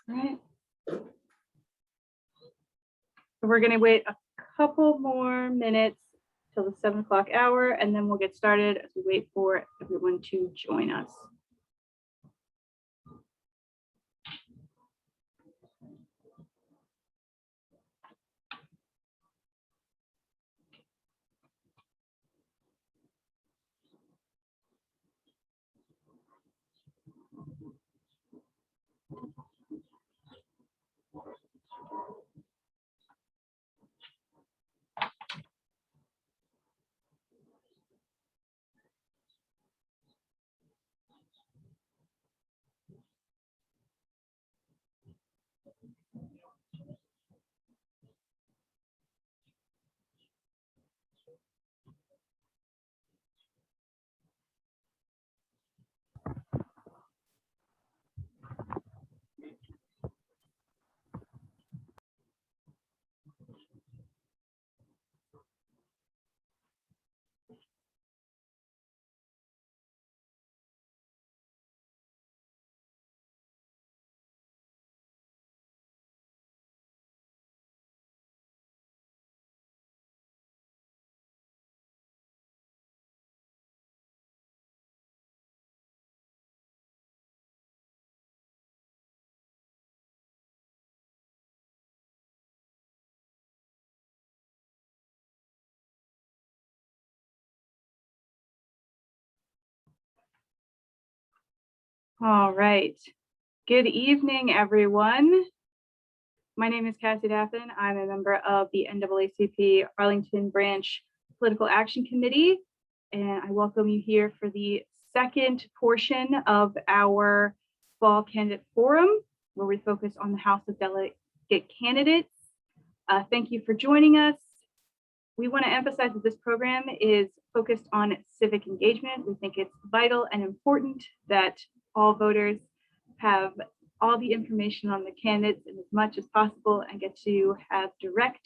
Right. So we're going to wait a couple more minutes till the 7 o'clock hour, and then we'll get started as we wait for everyone to join us. All right. Good evening, everyone. My name is Cassie Dafin. I'm a member of the NAACP Arlington Branch Political Action Committee, and I welcome you here for the second portion of our Fall Candidate Forum, where we focus on the House of Delegate candidates. Thank you for joining us. We want to emphasize that this program is focused on civic engagement. We think it's vital and important that all voters have all the information on the candidates and as much as possible and get to have direct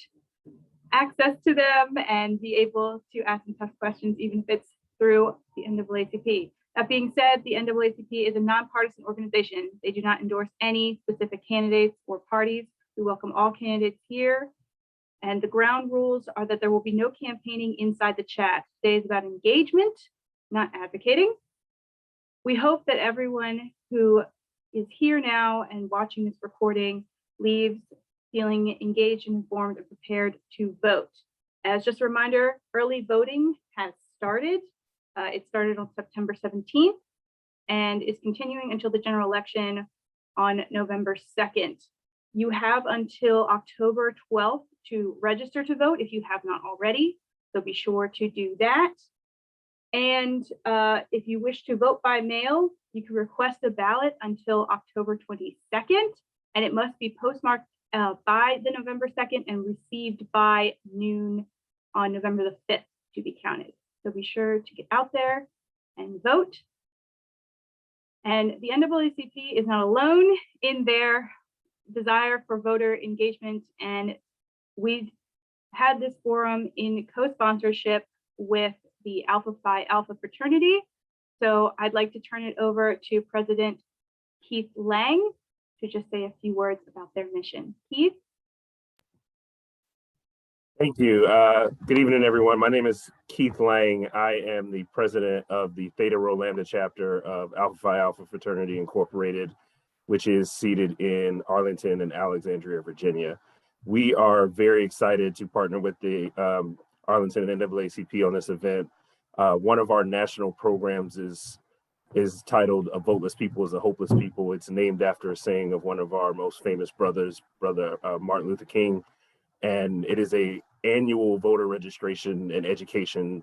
access to them and be able to ask them tough questions, even if it's through the NAACP. That being said, the NAACP is a nonpartisan organization. They do not endorse any specific candidates or parties. We welcome all candidates here. And the ground rules are that there will be no campaigning inside the chat. Today is about engagement, not advocating. We hope that everyone who is here now and watching this recording leaves feeling engaged and informed and prepared to vote. As just a reminder, early voting has started. It started on September 17th and is continuing until the general election on November 2nd. You have until October 12th to register to vote if you have not already, so be sure to do that. And if you wish to vote by mail, you can request a ballot until October 22nd, and it must be postmarked by the November 2nd and received by noon on November the 5th to be counted. So be sure to get out there and vote. And the NAACP is not alone in their desire for voter engagement, and we've had this forum in co-sponsorship with the Alpha Phi Alpha Fraternity. So I'd like to turn it over to President Keith Laing to just say a few words about their mission. Keith? Thank you. Good evening, everyone. My name is Keith Laing. I am the president of the Theta Lambda chapter of Alpha Phi Alpha Fraternity Incorporated, which is seated in Arlington and Alexandria, Virginia. We are very excited to partner with the Arlington and NAACP on this event. One of our national programs is titled "A Voteless People is a Hopeless People." It's named after a saying of one of our most famous brothers, Brother Martin Luther King. And it is an annual voter registration and education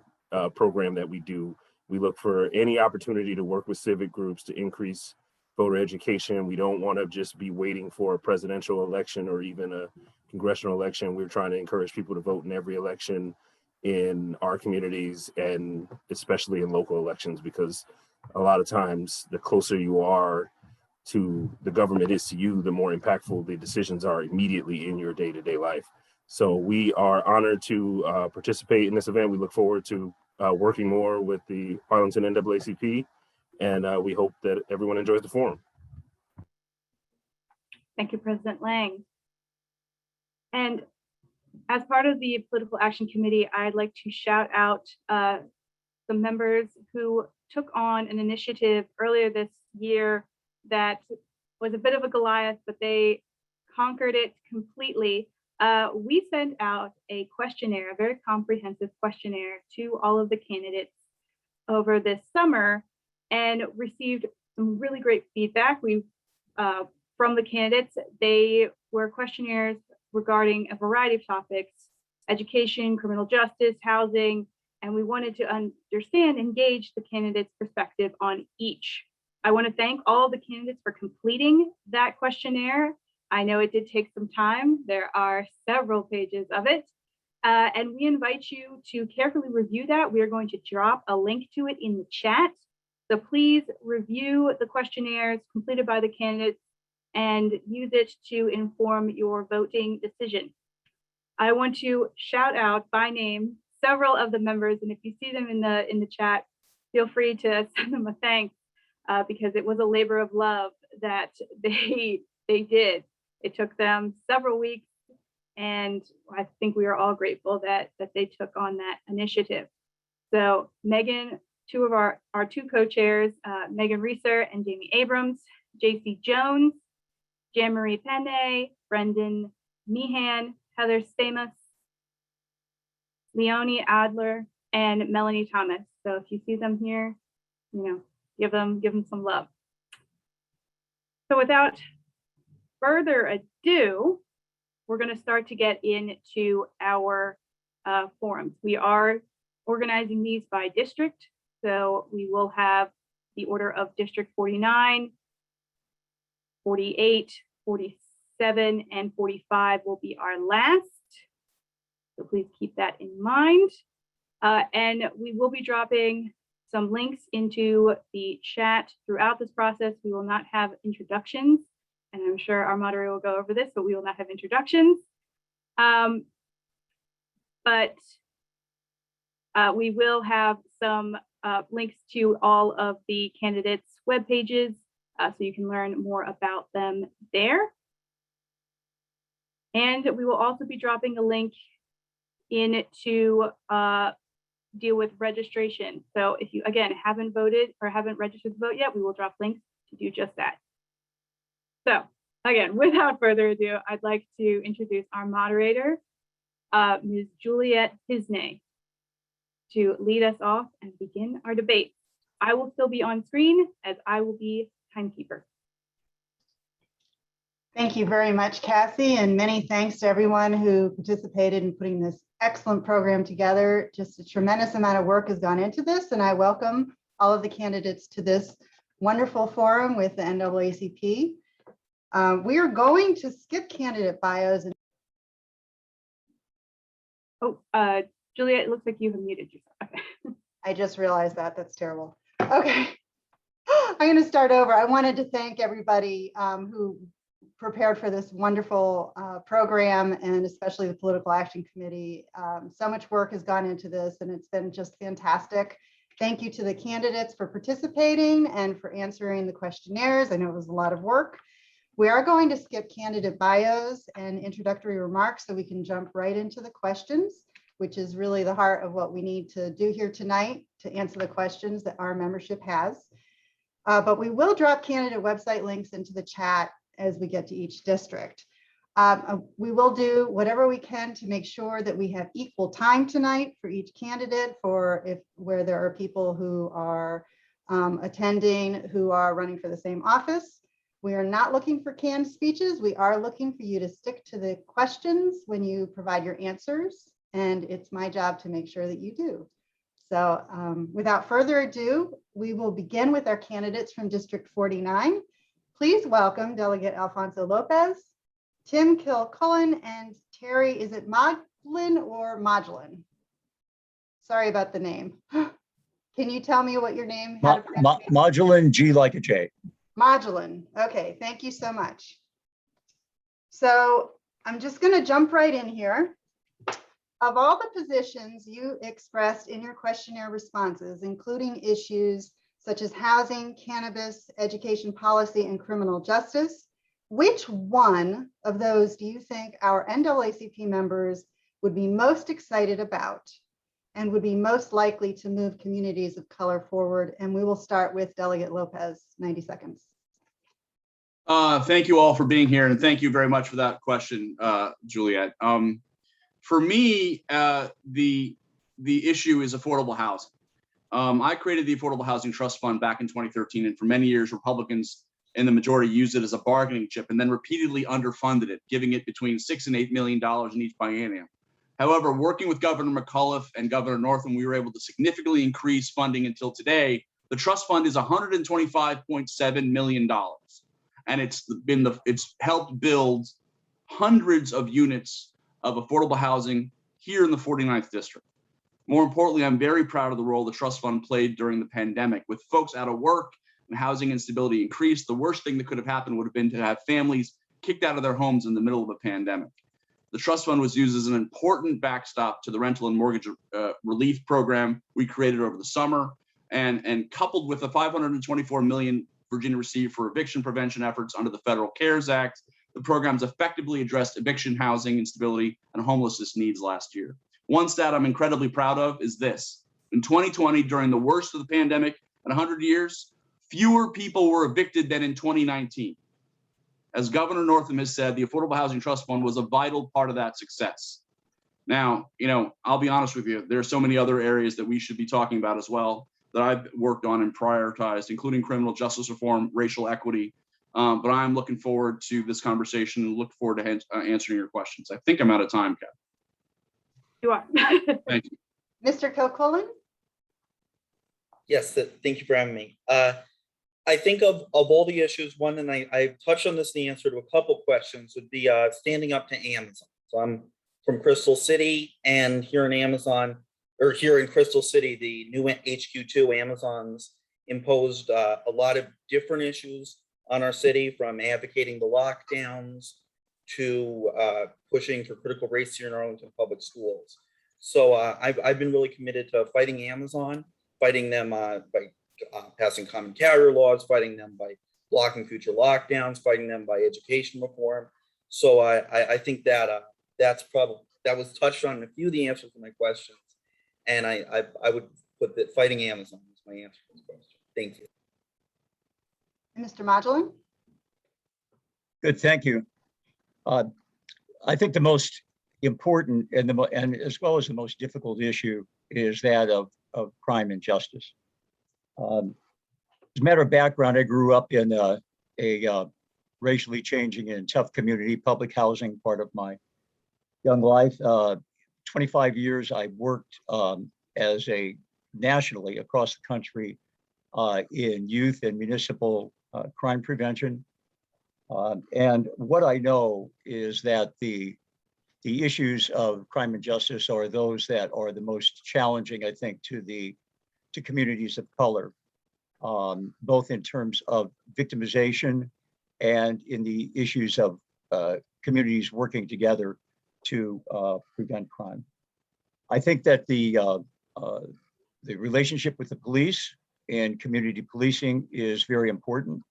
program that we do. We look for any opportunity to work with civic groups to increase voter education. We don't want to just be waiting for a presidential election or even a congressional election. We're trying to encourage people to vote in every election in our communities, and especially in local elections, because a lot of times the closer you are to the government is to you, the more impactful the decisions are immediately in your day-to-day life. So we are honored to participate in this event. We look forward to working more with the Arlington NAACP, and we hope that everyone enjoys the forum. Thank you, President Laing. And as part of the Political Action Committee, I'd like to shout out some members who took on an initiative earlier this year that was a bit of a Goliath, but they conquered it completely. We sent out a questionnaire, a very comprehensive questionnaire to all of the candidates over this summer and received some really great feedback. From the candidates, they were questionnaires regarding a variety of topics: education, criminal justice, housing, and we wanted to understand, engage the candidates' perspective on each. I want to thank all the candidates for completing that questionnaire. I know it did take some time. There are several pages of it. And we invite you to carefully review that. We are going to drop a link to it in the chat. So please review the questionnaires completed by the candidates and use it to inform your voting decision. I want to shout out by name several of the members, and if you see them in the chat, feel free to send them a thanks because it was a labor of love that they did. It took them several weeks, and I think we are all grateful that they took on that initiative. So Megan, two of our two co-chairs, Megan Reeser and Jamie Abrams, JC Jones, Jan Marie Penne, Brendan Meehan, Heather Stamos, Leonie Adler, and Melanie Thomas. So if you see them here, give them some love. So without further ado, we're going to start to get into our forums. We are organizing these by district. So we will have the order of District 49, 48, 47, and 45 will be our last. So please keep that in mind. And we will be dropping some links into the chat throughout this process. We will not have introductions, and I'm sure our moderator will go over this, but we will not have introductions. But we will have some links to all of the candidates' web pages, so you can learn more about them there. And we will also be dropping a link in to deal with registration. So if you, again, haven't voted or haven't registered to vote yet, we will drop links to do just that. So again, without further ado, I'd like to introduce our moderator, Ms. Juliet Hiznay, to lead us off and begin our debate. I will still be on screen as I will be timekeeper. Thank you very much, Cassie, and many thanks to everyone who participated in putting this excellent program together. Just a tremendous amount of work has gone into this, and I welcome all of the candidates to this wonderful forum with the NAACP. We are going to skip candidate bios. Oh, Juliet, it looks like you have muted yourself. Okay. I just realized that. That's terrible. Okay. I'm going to start over. I wanted to thank everybody who prepared for this wonderful program, and especially the Political Action Committee. So much work has gone into this, and it's been just fantastic. Thank you to the candidates for participating and for answering the questionnaires. I know it was a lot of work. We are going to skip candidate bios and introductory remarks so we can jump right into the questions, which is really the heart of what we need to do here tonight to answer the questions that our membership has. But we will drop candidate website links into the chat as we get to each district. We will do whatever we can to make sure that we have equal time tonight for each candidate, where there are people who are attending who are running for the same office. We are not looking for canned speeches. We are looking for you to stick to the questions when you provide your answers, and it's my job to make sure that you do. So without further ado, we will begin with our candidates from District 49. Please welcome Delegate Alfonso Lopez, Tim Kilcullen, and Terry, is it Modglin or Modglin? Sorry about the name. Can you tell me what your name? Modglin, G like a J. Modglin. Okay, thank you so much. So I'm just going to jump right in here. Of all the positions you expressed in your questionnaire responses, including issues such as housing, cannabis, education policy, and criminal justice, Which one of those do you think our NAACP members would be most excited about and would be most likely to move communities of color forward? And we will start with Delegate Lopez, 90 seconds. Thank you all for being here, and thank you very much for that question, Juliet. For me, the issue is affordable housing. I created the Affordable Housing Trust Fund back in 2013, and for many years, Republicans in the majority used it as a bargaining chip and then repeatedly underfunded it, giving it between $6 and $8 million in each biennium. However, working with Governor McAuliffe and Governor Northam, we were able to significantly increase funding until today. The trust fund is $125.7 million, and it's helped build hundreds of units of affordable housing here in the 49th district. More importantly, I'm very proud of the role the trust fund played during the pandemic. With folks out of work and housing instability increased, the worst thing that could have happened would have been to have families kicked out of their homes in the middle of a pandemic. The trust fund was used as an important backstop to the rental and mortgage relief program we created over the summer, and coupled with the $524 million Virginia received for eviction prevention efforts under the Federal CARES Act, the programs effectively addressed eviction, housing instability, and homelessness needs last year. One stat I'm incredibly proud of is this. In 2020, during the worst of the pandemic in 100 years, fewer people were evicted than in 2019. As Governor Northam has said, the Affordable Housing Trust Fund was a vital part of that success. Now, I'll be honest with you, there are so many other areas that we should be talking about as well that I've worked on and prioritized, including criminal justice reform, racial equity. But I'm looking forward to this conversation and look forward to answering your questions. I think I'm out of time, Kat. You are. Thank you. Mr. Kilcullen? Yes, thank you for having me. I think of all the issues, one, and I touched on this in the answer to a couple questions, would be standing up to Amazon. So I'm from Crystal City, and here in Crystal City, the new HQ2 Amazon's imposed a lot of different issues on our city, from advocating the lockdowns to pushing for critical race theory in Arlington public schools. So I've been really committed to fighting Amazon, fighting them by passing common carrier laws, fighting them by blocking future lockdowns, fighting them by education reform. So I think that that was touched on in a few of the answers to my questions, and I would put that fighting Amazon is my answer to this question. Thank you. Mr. Modglin? Good, thank you. I think the most important and as well as the most difficult issue is that of crime and justice. As a matter of background, I grew up in a racially changing and tough community, public housing part of my young life. 25 years I worked as nationally across the country in youth and municipal crime prevention. And what I know is that the issues of crime and justice are those that are the most challenging, I think, to communities of color, both in terms of victimization and in the issues of communities working together to prevent crime. I think that the relationship with the police and community policing is very important.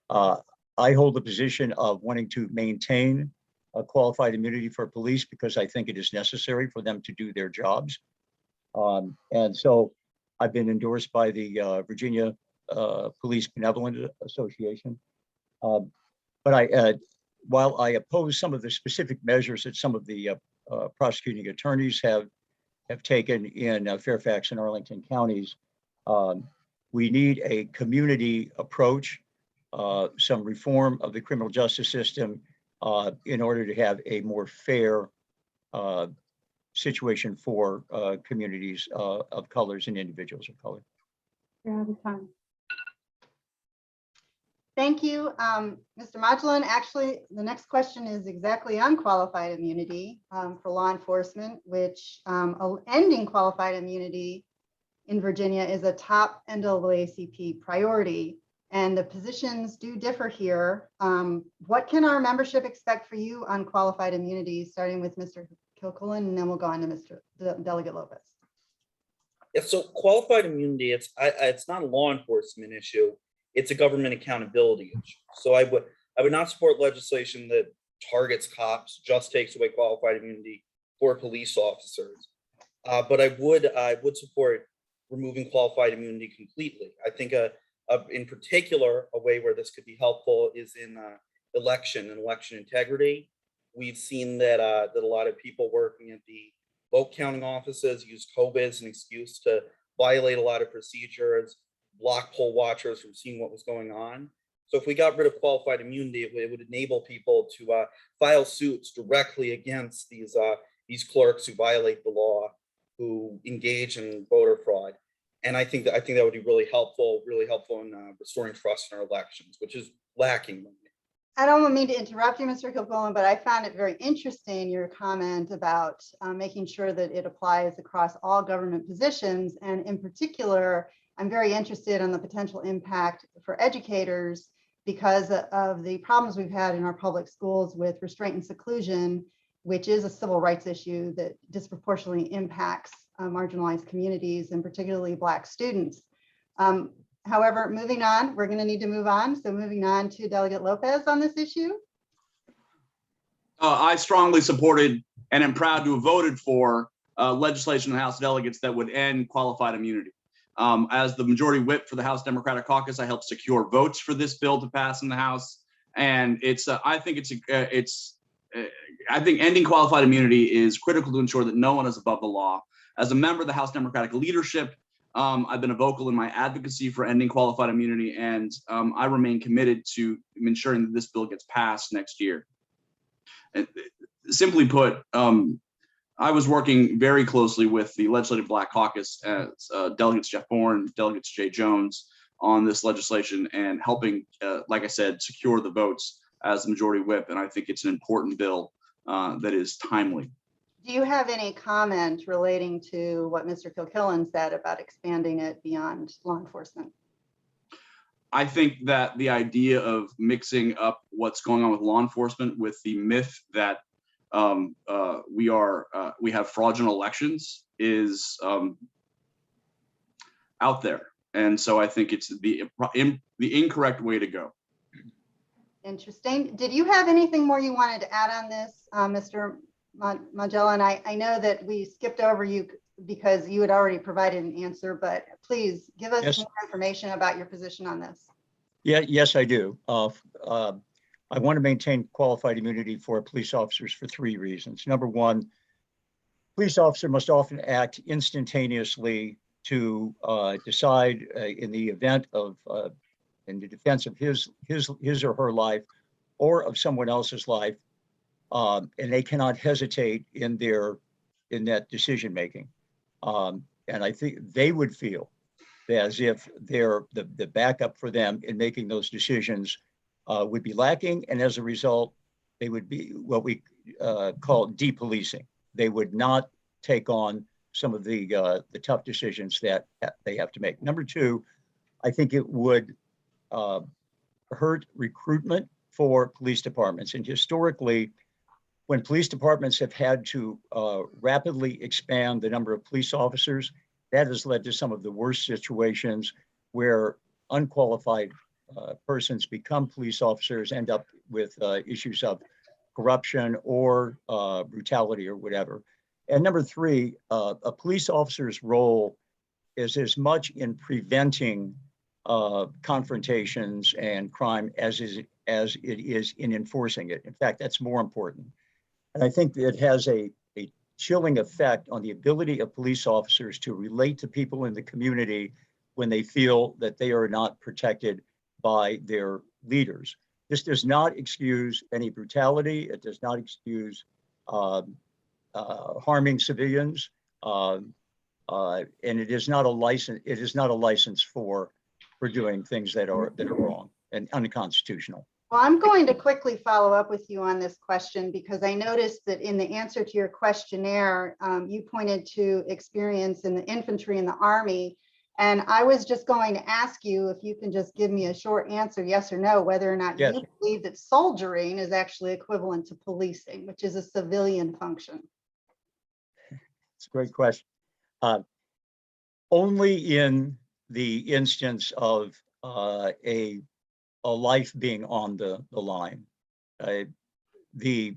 I hold the position of wanting to maintain a qualified immunity for police because I think it is necessary for them to do their jobs. And so I've been endorsed by the Virginia Police Benevolent Association. But while I oppose some of the specific measures that some of the prosecuting attorneys have taken in Fairfax and Arlington counties, we need a community approach, some reform of the criminal justice system in order to have a more fair situation for communities of colors and individuals of color. You're out of time. Thank you, Mr. Modglin. Actually, the next question is exactly on qualified immunity for law enforcement, which ending qualified immunity in Virginia is a top NAACP priority, and the positions do differ here. What can our membership expect for you on qualified immunity, starting with Mr. Kilcullen, and then we'll go on to Mr. Delegate Lopez. Yeah, so qualified immunity, it's not a law enforcement issue. It's a government accountability issue. So I would not support legislation that targets cops, just takes away qualified immunity for police officers. But I would support removing qualified immunity completely. I think in particular, a way where this could be helpful is in election and election integrity. We've seen that that a lot of people working at the vote counting offices use COVID as an excuse to violate a lot of procedures, block poll watchers from seeing what was going on. So if we got rid of qualified immunity, it would enable people to file suits directly against these clerks who violate the law, who engage in voter fraud. And I think that would be really helpful in restoring trust in our elections, which is lacking. I don't mean to interrupt you, Mr. Kilcullen, but I found it very interesting, your comment about making sure that it applies across all government positions. And in particular, I'm very interested in the potential impact for educators because of the problems we've had in our public schools with restraint and seclusion, which is a civil rights issue that disproportionately impacts marginalized communities and particularly Black students. However, moving on, we're going to need to move on. So moving on to Delegate Lopez on this issue. I strongly supported and am proud to have voted for legislation in the House of Delegates that would end qualified immunity. As the majority whip for the House Democratic Caucus, I helped secure votes for this bill to pass in the House, and I think ending qualified immunity is critical to ensure that no one is above the law. As a member of the House Democratic leadership, I've been a vocal in my advocacy for ending qualified immunity, and I remain committed to ensuring that this bill gets passed next year. And simply put, I was working very closely with the Legislative Black Caucus, Delegates Jeff Bourne, Delegates Jay Jones, on this legislation and helping, like I said, secure the votes as the majority whip. And I think it's an important bill that is timely. Do you have any comment relating to what Mr. Kilcullen said about expanding it beyond law enforcement? I think that the idea of mixing up what's going on with law enforcement with the myth that we have fraudulent elections is out there, and so I think it's the incorrect way to go. Interesting. Did you have anything more you wanted to add on this, Mr. Modglin? I know that we skipped over you because you had already provided an answer, but please give us more information about your position on this. Yeah, yes, I do. I want to maintain qualified immunity for police officers for 3 reasons. Number one, police officer must often act instantaneously to decide in the event of, in the defense of his or her life or of someone else's life, and they cannot hesitate in that decision making. And I think they would feel as if the backup for them in making those decisions would be lacking, and as a result, they would be what we call depolicing. They would not take on some of the tough decisions that they have to make. Number two, I think it would hurt recruitment for police departments. And historically, when police departments have had to rapidly expand the number of police officers, that has led to some of the worst situations where unqualified persons become police officers, end up with issues of corruption or brutality or whatever. And number three, a police officer's role is as much in preventing confrontations and crime as it is in enforcing it. In fact, that's more important. And I think that it has a chilling effect on the ability of police officers to relate to people in the community when they feel that they are not protected by their leaders. This does not excuse any brutality. It does not excuse harming civilians, and it is not a license. It is not a license for doing things that are wrong and unconstitutional. Well, I'm going to quickly follow up with you on this question because I noticed that in the answer to your questionnaire, you pointed to experience in the infantry and the Army. And I was just going to ask you if you can just give me a short answer, yes or no, whether or not you believe that soldiering is actually equivalent to policing, which is a civilian function. It's a great question. Only in the instance of a life being on the line. The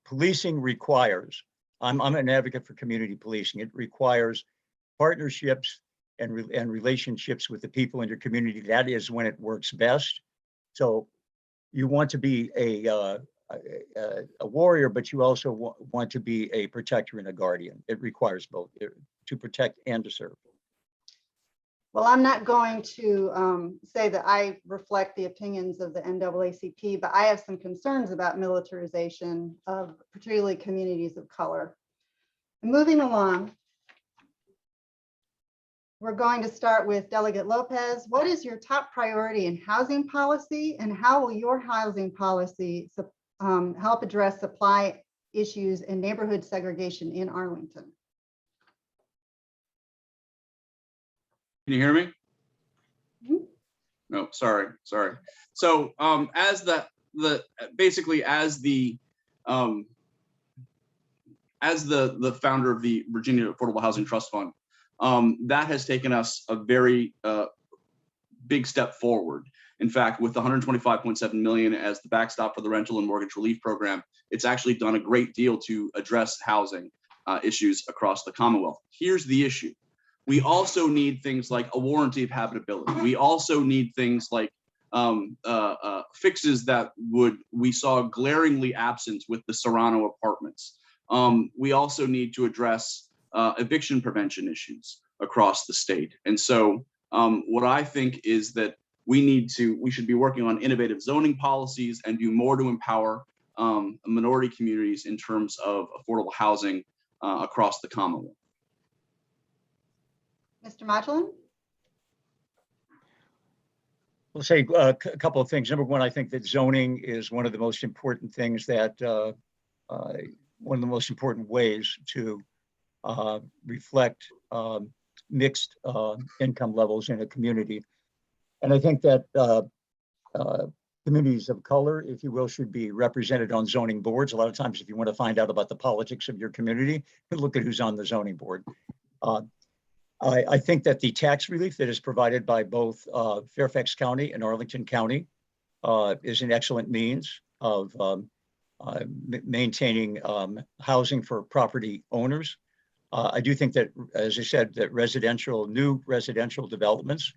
policing requires, I'm an advocate for community policing. It requires partnerships and relationships with the people in your community. That is when it works best. So you want to be a warrior, but you also want to be a protector and a guardian. It requires both, to protect and to serve. Well, I'm not going to say that I reflect the opinions of the NAACP, but I have some concerns about militarization of particularly communities of color. Moving along, we're going to start with Delegate Lopez. What is your top priority in housing policy, and how will your housing policy help address supply issues and neighborhood segregation in Arlington? Can you hear me? Mhm. No, sorry. So as basically as the founder of the Virginia Affordable Housing Trust Fund, that has taken us a very big step forward. In fact, with the 125.7 million as the backstop for the rental and mortgage relief program, it's actually done a great deal to address housing issues across the Commonwealth. Here's the issue. We also need things like a warranty of habitability. We also need things like fixes that we saw glaringly absent with the Serrano apartments. We also need to address eviction prevention issues across the state. And so what I think is that we should be working on innovative zoning policies and do more to empower minority communities in terms of affordable housing across the Commonwealth. Mr. Modglin? I'll say a couple of things. Number one, I think that zoning is one of the most important things that, one of the most important ways to reflect mixed income levels in a community. And I think that communities of color, if you will, should be represented on zoning boards. A lot of times, if you want to find out about the politics of your community, look at who's on the zoning board. I think that the tax relief that is provided by both Fairfax County and Arlington County is an excellent means of maintaining housing for property owners. I do think that, as I said, that new residential developments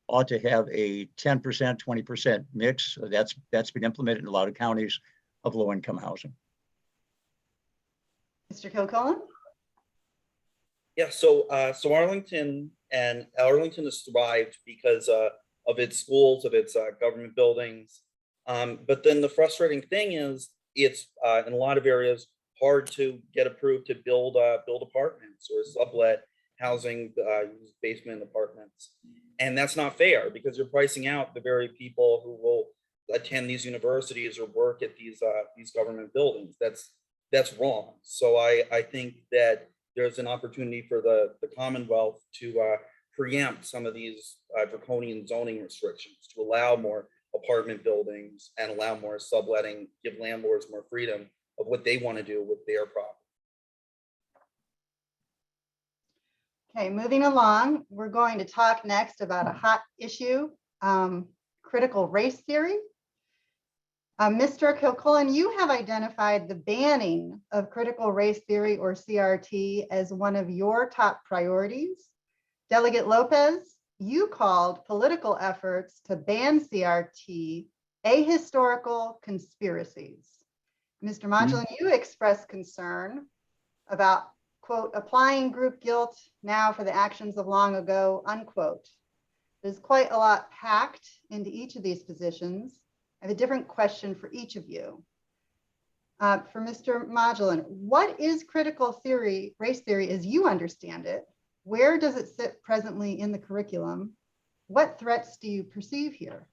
ought to have a 10%, 20% mix. So that's been implemented in a lot of counties of low-income housing. Mr. Kilcullen? Yeah, so Arlington has thrived because of its schools, of its government buildings. But then the frustrating thing is it's in a lot of areas hard to get approved to build apartments or sublet housing, basement apartments. And that's not fair because you're pricing out the very people who will attend these universities or work at these government buildings. That's wrong. So I think that there's an opportunity for the Commonwealth to preempt some of these draconian zoning restrictions, to allow more apartment buildings and allow more subletting, give landlords more freedom of what they want to do with their property. Okay, moving along, we're going to talk next about a hot issue, critical race theory. Mr. Kilcullen, you have identified the banning of critical race theory, or CRT, as one of your top priorities. Delegate Lopez, you called political efforts to ban CRT ahistorical conspiracies. Mr. Modglin, you expressed concern about, quote, applying group guilt now for the actions of long ago, unquote. There's quite a lot packed into each of these positions. I have a different question for each of you. For Mr. Modglin, what is critical theory, race theory as you understand it? Where does it sit presently in the curriculum? What threats do you perceive here?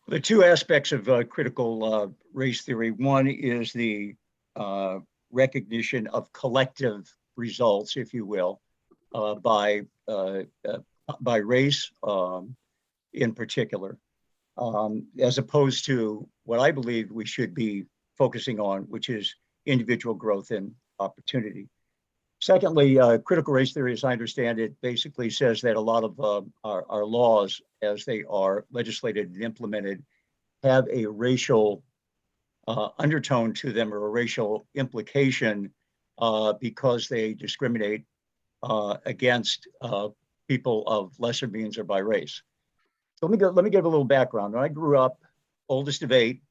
The two aspects of critical race theory. One is the recognition of collective results, if you will, by race in particular, as opposed to what I believe we should be focusing on, which is individual growth and opportunity. Secondly, critical race theory, as I understand it, basically says that a lot of our laws, as they are legislated and implemented, have a racial undertone to them or a racial implication because they discriminate against people of lesser means or by race. So let me give a little background. When I grew up, oldest of 8,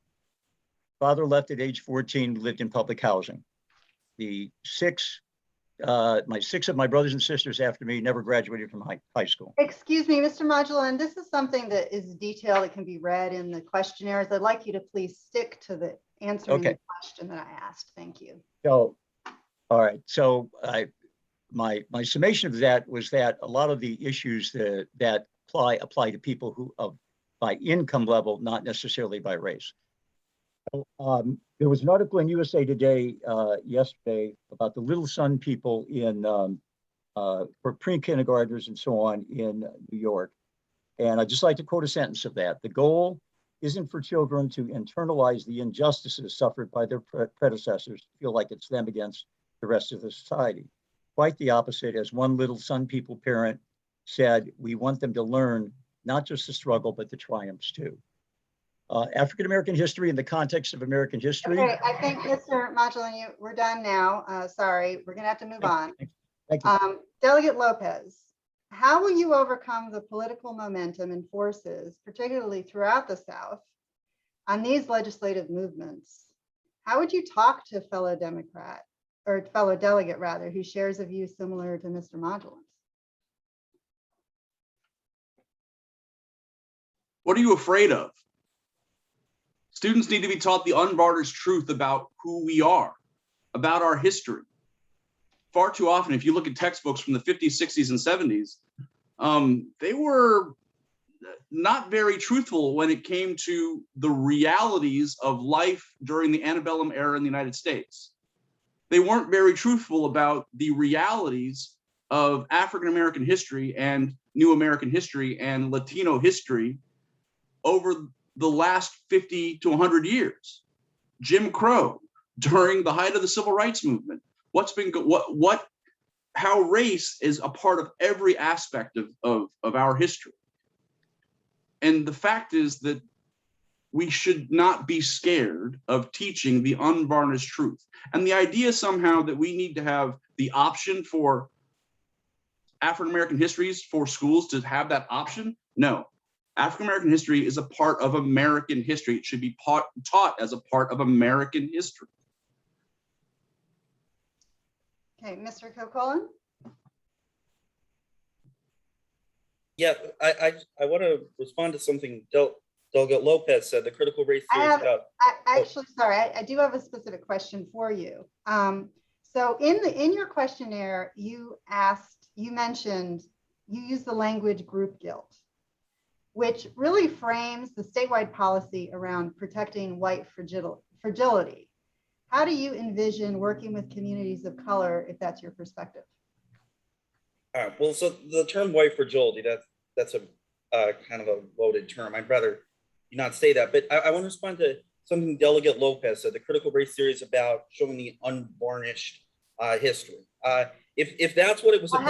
father left at age 14, lived in public housing. The 6 of my brothers and sisters after me never graduated from high school. Excuse me, Mr. Modglin, this is something that is detailed. It can be read in the questionnaires. I'd like you to please stick to the answering the question that I asked. Thank you. So, all right. So my summation of that was that a lot of the issues that apply to people who by income level, not necessarily by race. So, there was an article in USA Today yesterday about the Little Sun people for pre-kindergartners and so on in New York. And I'd just like to quote a sentence of that. The goal isn't for children to internalize the injustices suffered by their predecessors, feel like it's them against the rest of the society. Quite the opposite. As one Little Sun people parent said, we want them to learn not just the struggle, but the triumphs too. African-American history in the context of American history. Okay, I think, Mr. Modglin, we're done now. Sorry, we're gonna have to move on. Thank you. Delegate Lopez, how will you overcome the political momentum and forces, particularly throughout the South, on these legislative movements? How would you talk to a fellow Democrat, or fellow delegate rather, who shares a view similar to Mr. Modglin's? What are you afraid of? Students need to be taught the unvarnished truth about who we are, about our history. Far too often, if you look at textbooks from the 50s, 60s, and 70s, they were not very truthful when it came to the realities of life during the antebellum era in the United States. They weren't very truthful about the realities of African-American history and New American history and Latino history over the last 50 to 100 years. Jim Crow during the height of the civil rights movement. How race is a part of every aspect of our history. And the fact is that we should not be scared of teaching the unvarnished truth. And the idea somehow that we need to have the option for African-American histories for schools to have that option, no. African-American history is a part of American history. It should be taught as a part of American history. Okay, Mr. Kilcullen? Yeah, I want to respond to something Delegate Lopez said, the critical race theory about. Actually, sorry, I do have a specific question for you. So in your questionnaire, you mentioned, you used the language group guilt, which really frames the statewide policy around protecting white fragility. How do you envision working with communities of color if that's your perspective? All right, well, so the term white fragility, that's a kind of a loaded term. I'd rather you not say that, but I want to respond to something Delegate Lopez said. The critical race theory is about showing the unvarnished history. If that's what it was about.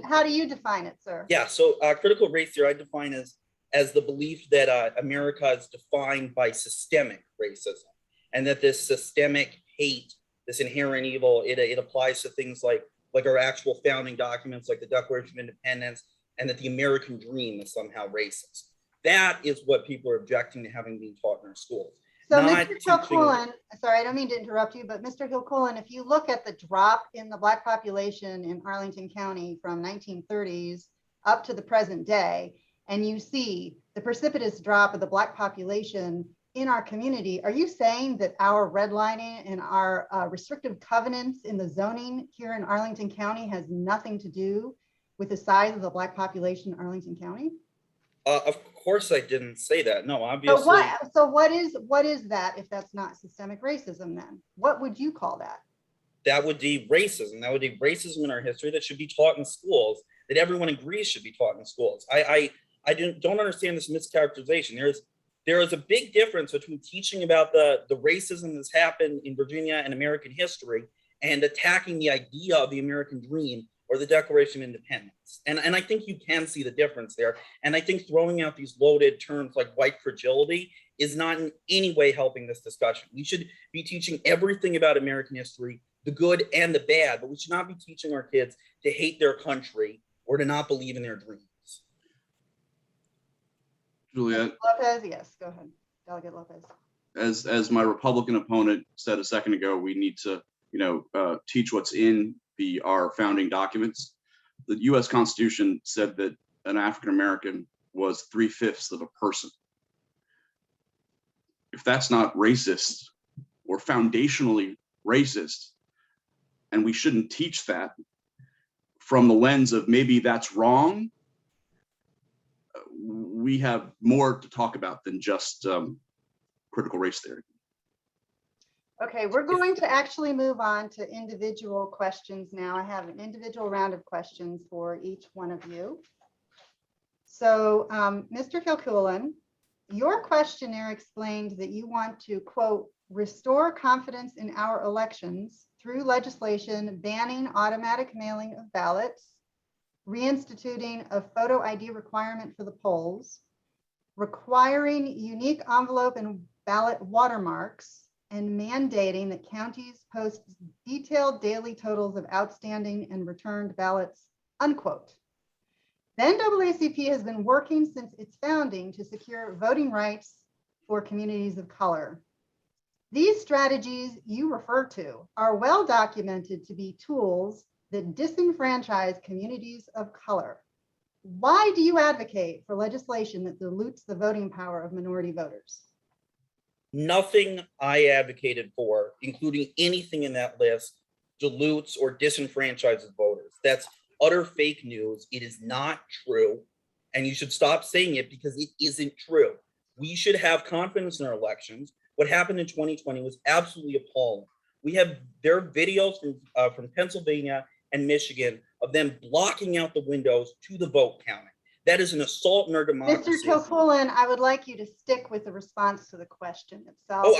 How do you define it, sir? Yeah, so critical race theory I define as the belief that America is defined by systemic racism, and that this systemic hate, this inherent evil, it applies to things like our actual founding documents, like the Declaration of Independence, and that the American dream is somehow racist. That is what people are objecting to having been taught in our schools. So Mr. Kilcullen, sorry, I don't mean to interrupt you, but Mr. Kilcullen, if you look at the drop in the Black population in Arlington County from 1930s up to the present day, and you see the precipitous drop of the Black population in our community, are you saying that our redlining and our restrictive covenants in the zoning here in Arlington County has nothing to do with the size of the Black population in Arlington County? Of course I didn't say that. No, obviously. So what is that if that's not systemic racism then? What would you call that? That would be racism. That would be racism in our history that should be taught in schools, that everyone agrees should be taught in schools. I don't understand this mischaracterization. There is a big difference between teaching about the racism that's happened in Virginia and American history and attacking the idea of the American dream or the Declaration of Independence. And I think you can see the difference there. And I think throwing out these loaded terms like white fragility is not in any way helping this discussion. We should be teaching everything about American history, the good and the bad, but we should not be teaching our kids to hate their country or to not believe in their dreams. Juliet, Lopez, yes, go ahead. Delegate Lopez. as my Republican opponent said a second ago, we need to, teach what's in our founding documents. The U.S. Constitution said that an African American was 3/5 of a person. If that's not racist or foundationally racist, and we shouldn't teach that from the lens of maybe that's wrong, we have more to talk about than just critical race theory. Okay, we're going to actually move on to individual questions now. I have an individual round of questions for each one of you. So, Mr. Kilcullen, your questionnaire explained that you want to, quote, restore confidence in our elections through legislation banning automatic mailing of ballots, reinstituting a photo ID requirement for the polls, requiring unique envelope and ballot watermarks, and mandating that counties post detailed daily totals of outstanding and returned ballots, unquote. The NAACP has been working since its founding to secure voting rights for communities of color. These strategies you refer to are well documented to be tools that disenfranchise communities of color. Why do you advocate for legislation that dilutes the voting power of minority voters? Nothing I advocated for, including anything in that list, dilutes or disenfranchises voters. That's utter fake news. It is not true. And you should stop saying it because it isn't true. We should have confidence in our elections. What happened in 2020 was absolutely appalling. There are videos from Pennsylvania and Michigan of them blocking out the windows to the vote counting. That is an assault on our democracy. Mr. Kilcullen, I would like you to stick with the response to the question itself.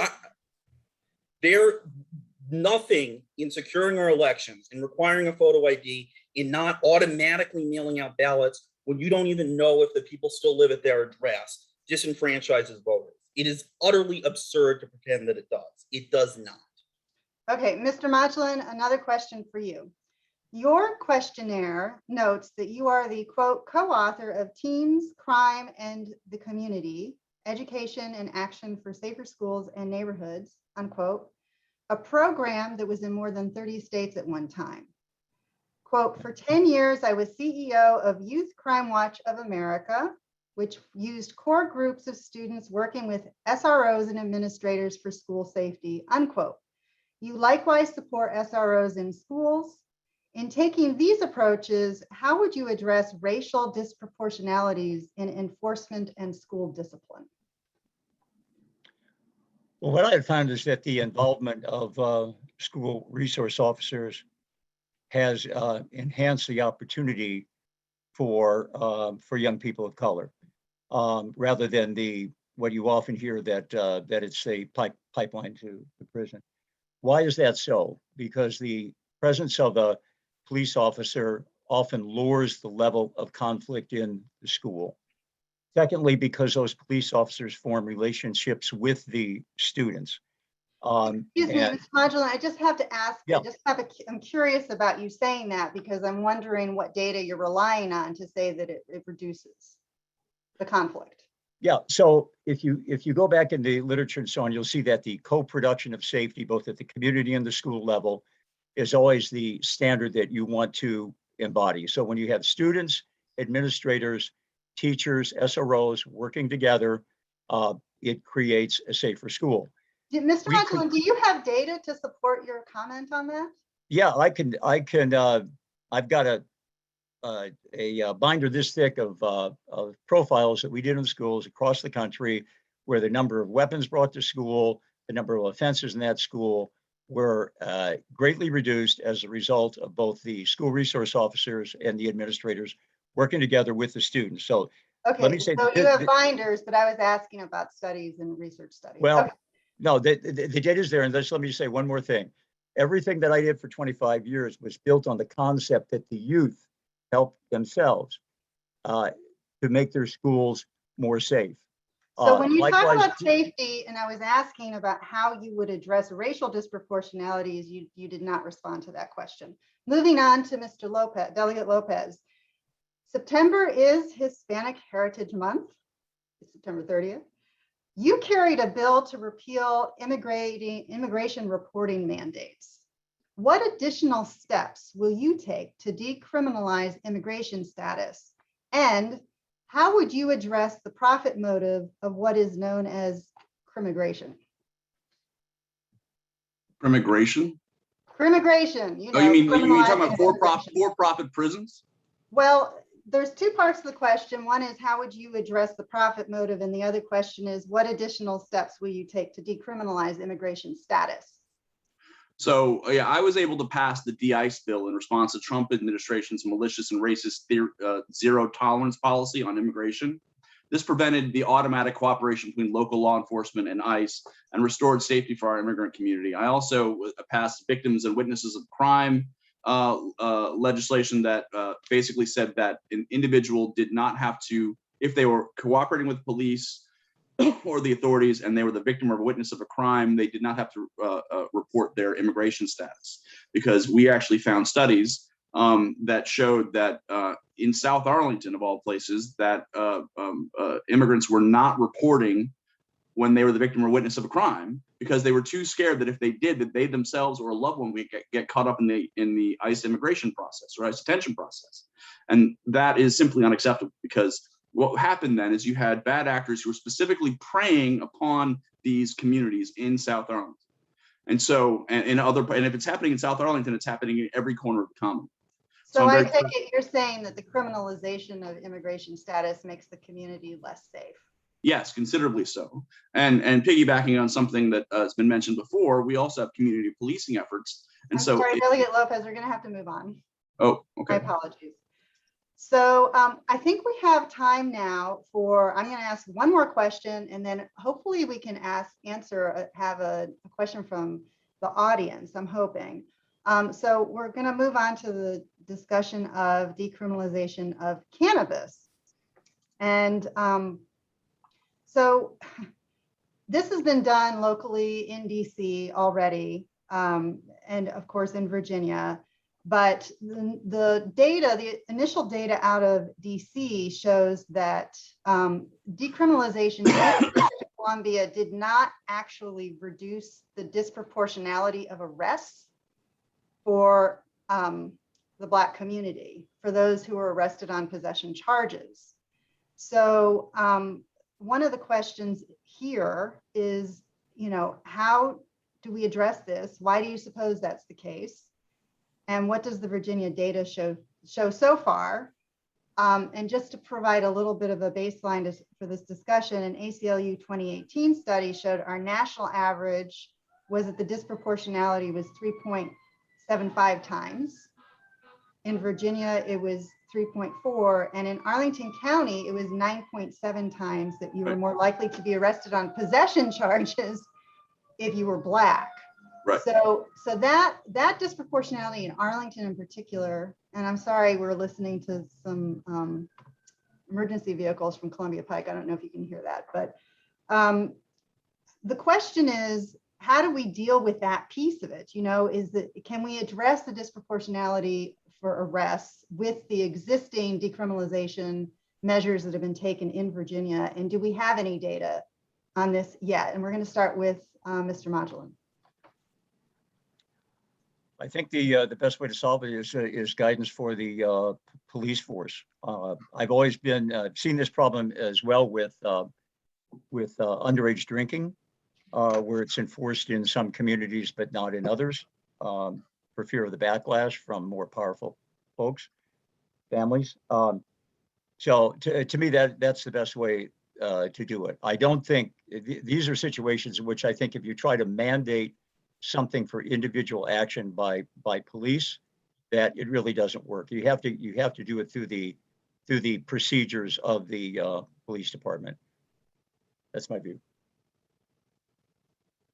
Nothing in securing our elections and requiring a photo ID in not automatically mailing out ballots when you don't even know if the people still live at their address disenfranchises voters. It is utterly absurd to pretend that it does. It does not. Okay, Mr. Modglin, another question for you. Your questionnaire notes that you are the, quote, co-author of Teens, Crime, and the Community, Education and Action for Safer Schools and Neighborhoods, unquote, a program that was in more than 30 states at one time. Quote, for 10 years, I was CEO of Youth Crime Watch of America, which used core groups of students working with SROs and administrators for school safety, unquote. You likewise support SROs in schools. In taking these approaches, how would you address racial disproportionalities in enforcement and school discipline? Well, what I've found is that the involvement of school resource officers has enhanced the opportunity for young people of color, rather than what you often hear that it's a pipeline to the prison. Why is that so? Because the presence of a police officer often lowers the level of conflict in the school. Secondly, because those police officers form relationships with the students. Excuse me, Mr. Modglin, I just have to ask, yeah. I'm curious about you saying that because I'm wondering what data you're relying on to say that it reduces the conflict. Yeah, so if you go back in the literature and so on, you'll see that the co-production of safety, both at the community and the school level, is always the standard that you want to embody. So when you have students, administrators, teachers, SROs working together, it creates a safer school. Mr. Modglin, do you have data to support your comment on that? Yeah, I can. I've got a binder this thick of profiles that we did in schools across the country, where the number of weapons brought to school, the number of offenses in that school were greatly reduced as a result of both the school resource officers and the administrators working together with the students. So okay, let me say, so you have binders, but I was asking about studies and research studies. Well, okay. No, the data is there. And let me just say one more thing. Everything that I did for 25 years was built on the concept that the youth help themselves to make their schools more safe. So when you talk Likewise, about safety, and I was asking about how you would address racial disproportionalities, you did not respond to that question. Moving on to Mr. Lopez, Delegate Lopez. September is Hispanic Heritage Month, it's September 30th. You carried a bill to repeal immigration reporting mandates. What additional steps will you take to decriminalize immigration status? And how would you address the profit motive of what is known as crimmigration? Immigration? Crimmigration, you know. Oh, you mean you're talking criminalizing about immigration. for-profit prisons? Well, there's two parts to the question. One is how would you address the profit motive? And the other question is what additional steps will you take to decriminalize immigration status? So yeah, I was able to pass the de-ICE bill in response to Trump administration's malicious and racist zero tolerance policy on immigration. This prevented the automatic cooperation between local law enforcement and ICE and restored safety for our immigrant community. I also passed victims and witnesses of crime legislation that basically said that an individual did not have to, if they were cooperating with police or the authorities and they were the victim or witness of a crime, they did not have to report their immigration status, because we actually found studies that showed that in South Arlington, of all places, that immigrants were not reporting when they were the victim or witness of a crime because they were too scared that if they did, that they themselves or a loved one would get caught up in the ICE immigration process or ICE detention process. And that is simply unacceptable, because what happened then is you had bad actors who were specifically preying upon these communities in South Arlington. And so, and if it's happening in South Arlington, it's happening in every corner of the common. So I take it you're saying that the criminalization of immigration status makes the community less safe. Yes, considerably so. And piggybacking on something that has been mentioned before, we also have community policing efforts. And I'm so, sorry, Delegate Lopez, we're going to have to move on. Oh, okay. My apologies. So I think we have time now for, I'm going to ask one more question, and then hopefully we can have a question from the audience, I'm hoping. So we're going to move on to the discussion of decriminalization of cannabis. And so this has been done locally in DC already, and of course in Virginia. But the data, the initial data out of DC shows that decriminalization in the District of Columbia did not actually reduce the disproportionality of arrests for the Black community, for those who were arrested on possession charges. So one of the questions here is, how do we address this? Why do you suppose that's the case? And what does the Virginia data show so far? And just to provide a little bit of a baseline for this discussion, an ACLU 2018 study showed our national average was that the disproportionality was 3.75 times. In Virginia, it was 3.4, and in Arlington County, it was 9.7 times that you were more likely to be arrested on possession charges if you were Black. Right. So that disproportionality in Arlington in particular, and I'm sorry, we're listening to some emergency vehicles from Columbia Pike. I don't know if you can hear that, but the question is, how do we deal with that piece of it? Can we address the disproportionality for arrests with the existing decriminalization measures that have been taken in Virginia? And do we have any data on this yet? And we're going to start with Mr. Modglin. I think the best way to solve it is guidance for the police force. I've always seen this problem as well with underage drinking, where it's enforced in some communities but not in others, for fear of the backlash from more powerful folks, families. So to me, that's the best way to do it. I don't think these are situations in which I think if you try to mandate something for individual action by police, that it really doesn't work. You have to do it through the procedures of the police department. That's my view.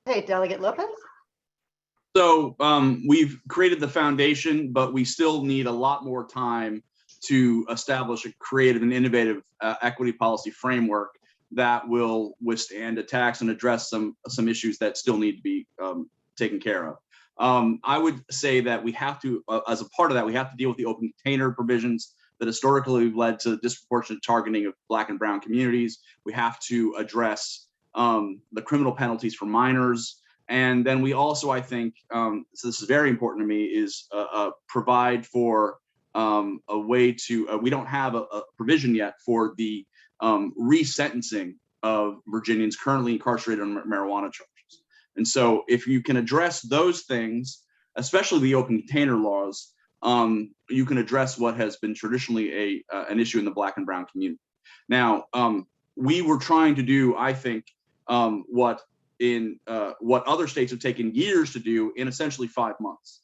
Hey, Delegate Lopez. So we've created the foundation, but we still need a lot more time to establish a creative and innovative equity policy framework that will withstand attacks and address some issues that still need to be taken care of. I would say that we have to, as a part of that, we have to deal with the open container provisions that historically led to disproportionate targeting of Black and brown communities. We have to address the criminal penalties for minors. And then we also, I think, so this is very important to me, is provide for a way to, we don't have a provision yet for the resentencing of Virginians currently incarcerated on marijuana charges. And so if you can address those things, especially the open container laws, you can address what has been traditionally an issue in the Black and brown community. Now, we were trying to do, I think, what other states have taken years to do in essentially 5 months.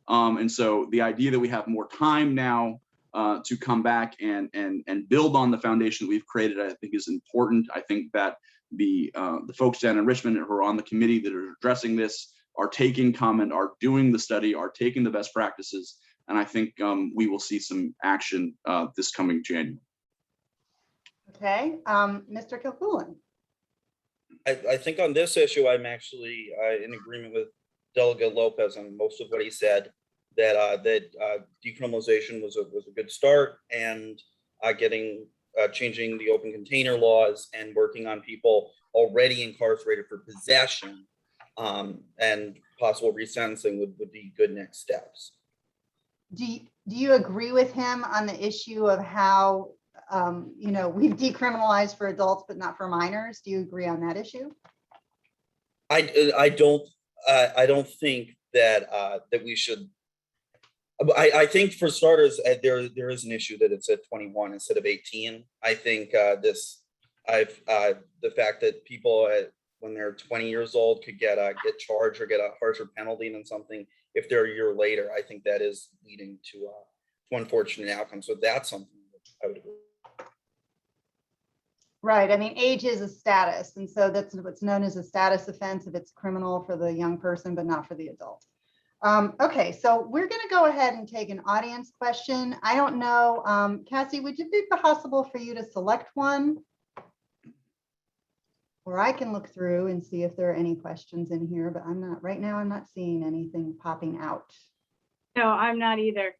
And so the idea that we have more time now to come back and build on the foundation that we've created, I think is important. I think that the folks down in Richmond who are on the committee that are addressing this are taking comment, are doing the study, are taking the best practices. And I think we will see some action this coming January. Okay, Mr. Kilcullen. I think on this issue, I'm actually in agreement with Delegate Lopez on most of what he said, that decriminalization was a good start, and changing the open container laws and working on people already incarcerated for possession and possible resentencing would be good next steps. Do you agree with him on the issue of how we've decriminalized for adults but not for minors? Do you agree on that issue? I don't think that we should. I think for starters, there is an issue that it's at 21 instead of 18. I think the fact that people when they're 20 years old could get charged or get a harsher penalty than something if they're a year later, I think that is leading to unfortunate outcomes. So that's something that I would agree. Right. I mean, age is a status. And so that's what's known as a status offense if it's criminal for the young person, but not for the adult. Okay, so we're going to go ahead and take an audience question. I don't know, Cassie, would it be possible for you to select one? Or I can look through and see if there are any questions in here, but right now I'm not seeing anything popping out. No, I'm not either.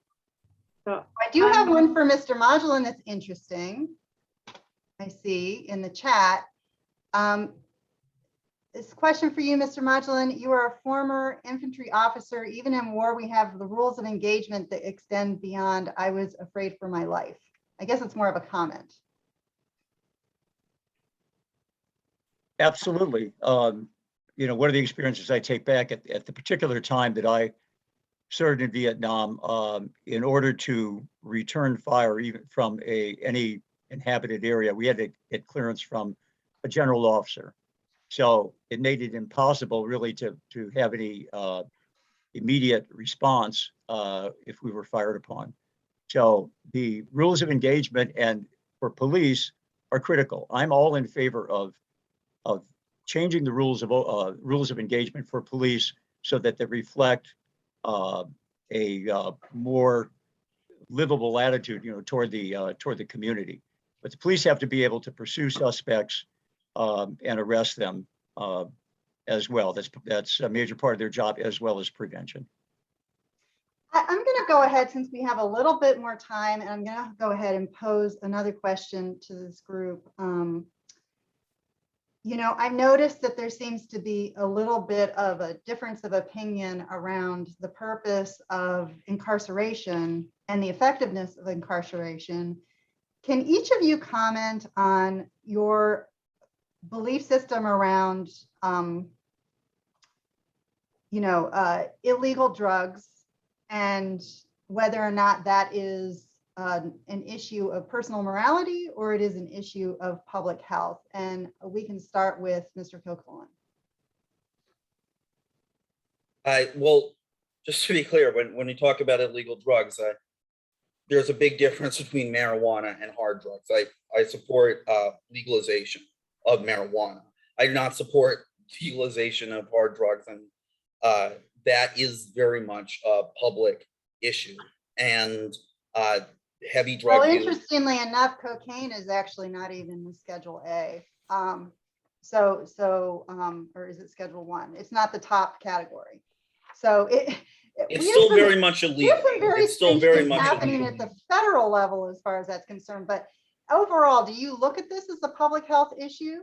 So I do have one for Mr. Modglin that's interesting. I see in the chat. This question for you, Mr. Modglin. You are a former infantry officer. Even in war, we have the rules of engagement that extend beyond "I was afraid for my life." I guess it's more of a comment. Absolutely. One of the experiences I take back at the particular time that I served in Vietnam, in order to return fire even from any inhabited area, we had to get clearance from a general officer. So it made it impossible really to have any immediate response if we were fired upon. So the rules of engagement and for police are critical. I'm all in favor of changing the rules of engagement for police so that they reflect a more livable attitude, toward the community. But the police have to be able to pursue suspects and arrest them as well. That's a major part of their job, as well as prevention. I'm going to go ahead, since we have a little bit more time, and I'm going to go ahead and pose another question to this group. I've noticed that there seems to be a little bit of a difference of opinion around the purpose of incarceration and the effectiveness of incarceration. Can each of you comment on your belief system around, illegal drugs and whether or not that is an issue of personal morality or it is an issue of public health? And we can start with Mr. Kilcullen. Well, just to be clear, when you talk about illegal drugs, there's a big difference between marijuana and hard drugs. I support legalization of marijuana. I do not support legalization of hard drugs, and that is very much a public issue. And heavy drug Well, use. interestingly enough, cocaine is actually not even in Schedule A. Or is it Schedule 1? It's not the top category. So It's still very much illegal. There's some very It's still strange very things much happening illegal. at the federal level as far as that's concerned. But overall, do you look at this as a public health issue?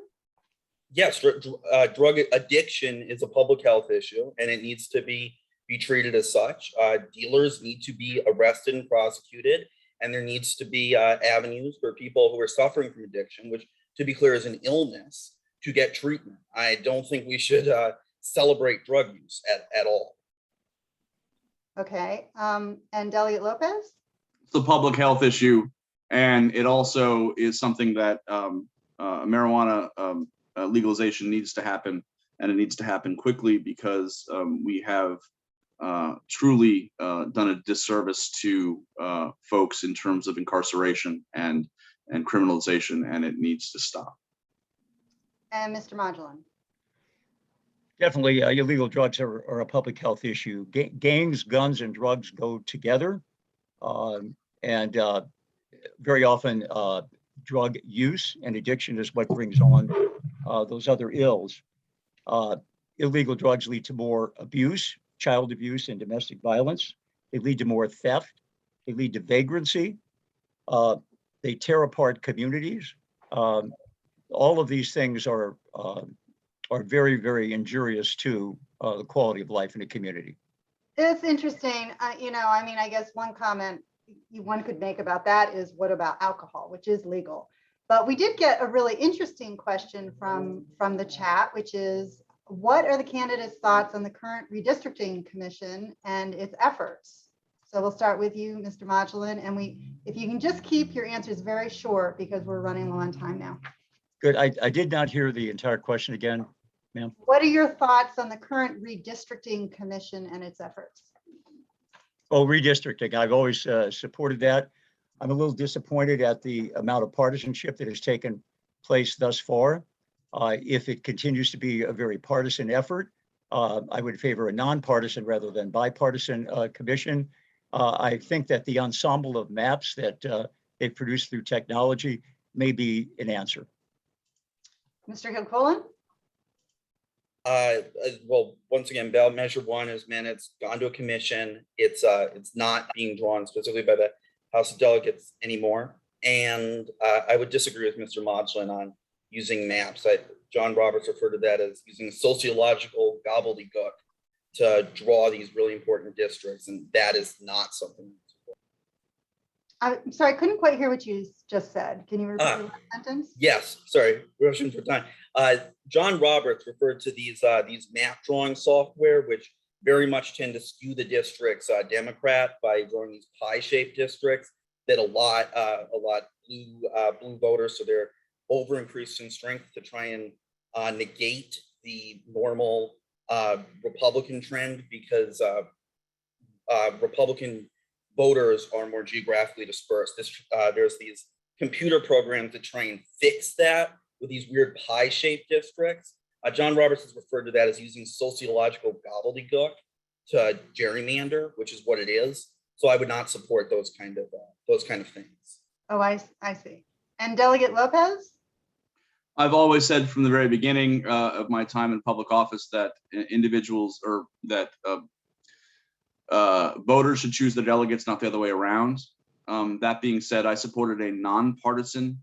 Yes, drug addiction is a public health issue, and it needs to be treated as such. Dealers need to be arrested and prosecuted, and there needs to be avenues for people who are suffering from addiction, which, to be clear, is an illness, to get treatment. I don't think we should celebrate drug use at all. Okay, and Delegate Lopez? It's a public health issue, and it also is something that marijuana legalization needs to happen, and it needs to happen quickly because we have truly done a disservice to folks in terms of incarceration and criminalization, and it needs to stop. And Mr. Modglin? Definitely, illegal drugs are a public health issue. Gangs, guns, and drugs go together. And very often, drug use and addiction is what brings on those other ills. Illegal drugs lead to more abuse, child abuse, and domestic violence. They lead to more theft. They lead to vagrancy. They tear apart communities. All of these things are very, very injurious to the quality of life in a community. It's interesting. I guess one comment one could make about that is, what about alcohol, which is legal? But we did get a really interesting question from the chat, which is, what are the candidates' thoughts on the current redistricting commission and its efforts? So we'll start with you, Mr. Modglin, and if you can just keep your answers very short because we're running low on time now. Good. I did not hear the entire question again, ma'am. What are your thoughts on the current redistricting commission and its efforts? Oh, redistricting. I've always supported that. I'm a little disappointed at the amount of partisanship that has taken place thus far. If it continues to be a very partisan effort, I would favor a nonpartisan rather than bipartisan commission. I think that the ensemble of maps that they've produced through technology may be an answer. Mr. Kilcullen? Well, once again, ballot measure 1 is it's gone to a commission. It's not being drawn specifically by the House of Delegates anymore. And I would disagree with Mr. Modglin on using maps. John Roberts referred to that as using sociological gobbledygook to draw these really important districts, and that is not something. I'm sorry, I couldn't quite hear what you just said. Can you repeat the last sentence? Yes, sorry, rushing for time. John Roberts referred to these map drawing software, which very much tend to skew the districts Democrat by drawing these pie-shaped districts that a lot blue voters, so they're over increased in strength to try and negate the normal Republican trend, because Republican voters are more geographically dispersed. There's these computer programs that try and fix that with these weird pie-shaped districts. John Roberts has referred to that as using sociological gobbledygook to gerrymander, which is what it is. So I would not support those kind of things. Oh, I see. And Delegate Lopez? I've always said from the very beginning of my time in public office that individuals, or that voters should choose their delegates, not the other way around. That being said, I supported a nonpartisan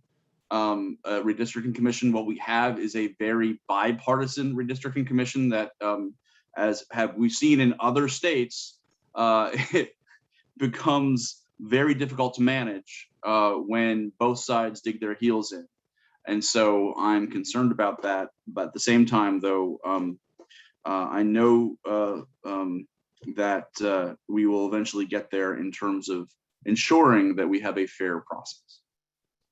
redistricting commission. What we have is a very bipartisan redistricting commission that, as we've seen in other states, it becomes very difficult to manage when both sides dig their heels in. And so I'm concerned about that. But at the same time, though, I know that we will eventually get there in terms of ensuring that we have a fair process.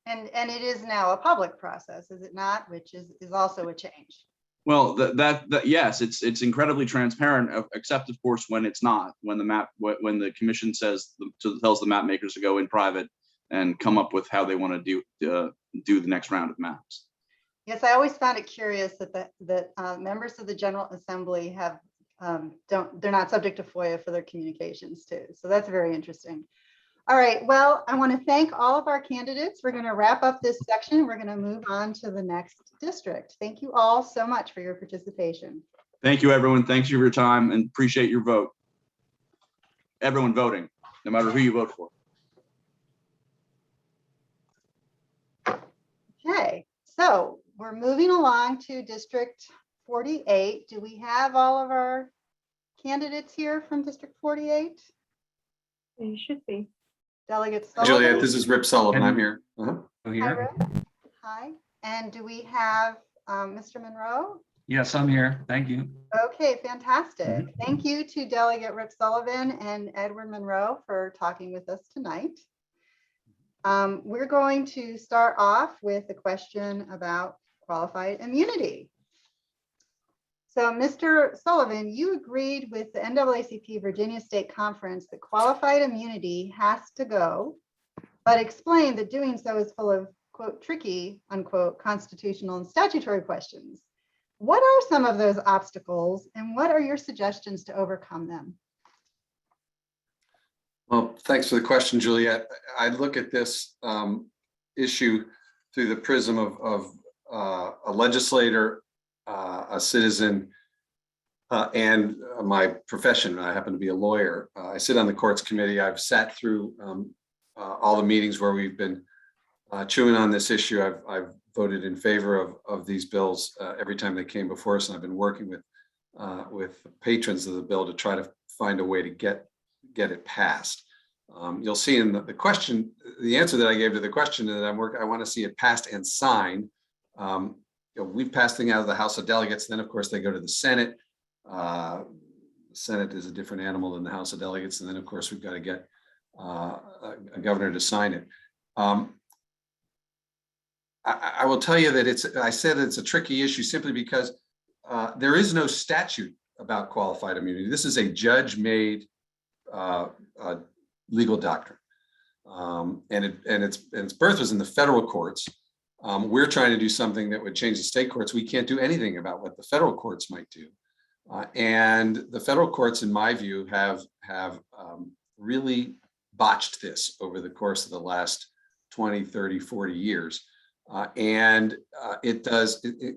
And it is now a public process, is it not? Which is also a change. Well, that yes, it's incredibly transparent, except of course when it's not, when the commission tells the map makers to go in private and come up with how they want to do the next round of maps. Yes, I always found it curious that members of the General Assembly have they're not subject to FOIA for their communications too. So that's very interesting. All right, well, I want to thank all of our candidates. We're going to wrap up this section. We're going to move on to the next district. Thank you all so much for your participation. Thank you, everyone. Thanks for your time and appreciate your vote. Everyone voting, no matter who you vote for. Okay, so we're moving along to District 48. Do we have all of our candidates here from District 48? You should be. Delegate Hi, Sullivan? Juliet, this is Rip Sullivan. I'm here. Hi, Rick. Hi. And do we have Mr. Monroe? Yes, I'm here. Thank you. Okay, fantastic. Thank you to Delegate Rip Sullivan and Edward Monroe for talking with us tonight. We're going to start off with a question about qualified immunity. So, Mr. Sullivan, you agreed with the NAACP Virginia State Conference that qualified immunity has to go, but explained that doing so is full of, quote, tricky, unquote, constitutional and statutory questions. What are some of those obstacles and what are your suggestions to overcome them? Well, thanks for the question, Juliet. I look at this issue through the prism of a legislator, a citizen, and my profession. I happen to be a lawyer. I sit on the courts committee. I've sat through all the meetings where we've been chewing on this issue. I've voted in favor of these bills every time they came before us, and I've been working with patrons of the bill to try to find a way to get it passed. You'll see in the question, the answer that I gave to the question that I want to see it passed and signed. We've passed things out of the House of Delegates, then of course they go to the Senate. The Senate is a different animal than the House of Delegates, and then of course we've got to get a governor to sign it. I will tell you that I said it's a tricky issue simply because there is no statute about qualified immunity. This is a judge-made legal doctrine, and its birth was in the federal courts. We're trying to do something that would change the state courts. We can't do anything about what the federal courts might do, and the federal courts, in my view, have really botched this over the course of the last 20, 30, 40 years. It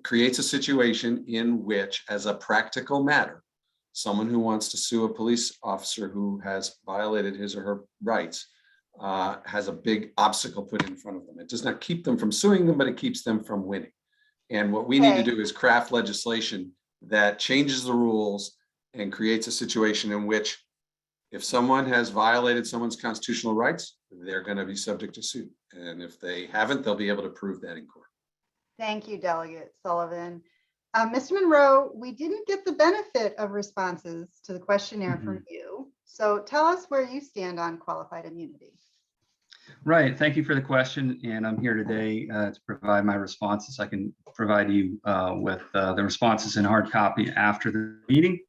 creates a situation in which, as a practical matter, someone who wants to sue a police officer who has violated his or her rights has a big obstacle put in front of them. It does not keep them from suing them, but it keeps them from winning. And what we need to do is craft legislation that changes the rules and creates a situation in which if someone has violated someone's constitutional rights, they're going to be subject to suit. And if they haven't, they'll be able to prove that in court. Thank you, Delegate Sullivan. Mr. Monroe, we didn't get the benefit of responses to the questionnaire from you. So tell us where you stand on qualified immunity. Right. Thank you for the question. And I'm here today to provide my responses. I can provide you with the responses in hard copy after the meeting.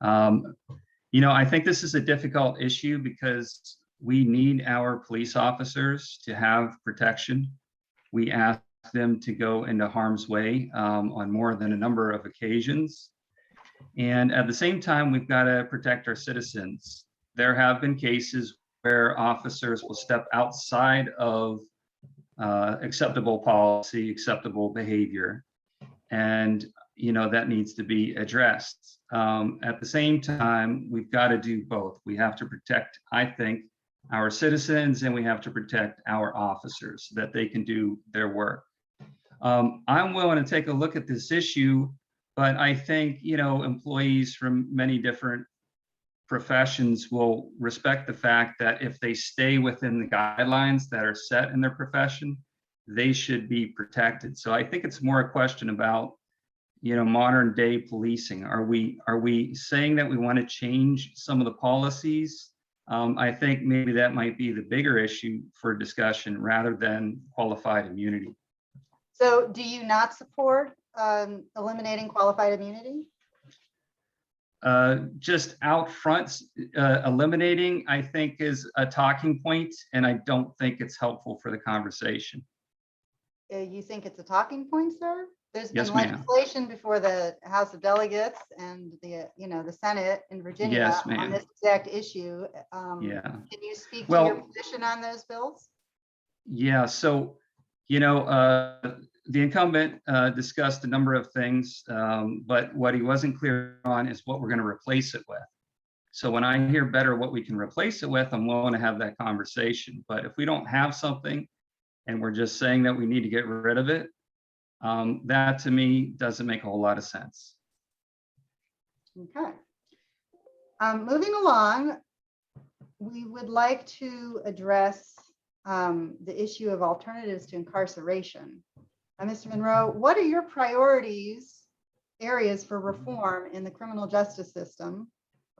I think this is a difficult issue because we need our police officers to have protection. We ask them to go into harm's way on more than a number of occasions. And at the same time, we've got to protect our citizens. There have been cases where officers will step outside of acceptable policy, acceptable behavior. And, that needs to be addressed. At the same time, we've got to do both. We have to protect, I think, our citizens, and we have to protect our officers so that they can do their work. I'm willing to take a look at this issue, but I think, employees from many different professions will respect the fact that if they stay within the guidelines that are set in their profession, they should be protected. So I think it's more a question about, modern day policing. Are we saying that we want to change some of the policies? I think maybe that might be the bigger issue for discussion rather than qualified immunity. So do you not support eliminating qualified immunity? Just out front, eliminating, I think, is a talking point, and I don't think it's helpful for the conversation. you think it's a talking point, sir? There's been Yes, ma'am. legislation before the House of Delegates and the, the Senate in Virginia Yes, on ma'am. this exact issue. Yeah. Can you speak to Well- your position on those bills? Yeah, so, the incumbent discussed a number of things, but what he wasn't clear on is what we're going to replace it with. So when I hear better what we can replace it with, I'm willing to have that conversation. But if we don't have something and we're just saying that we need to get rid of it, that to me doesn't make a whole lot of sense. Okay. Moving along, we would like to address the issue of alternatives to incarceration. Mr. Monroe, what are your priorities, areas for reform in the criminal justice system?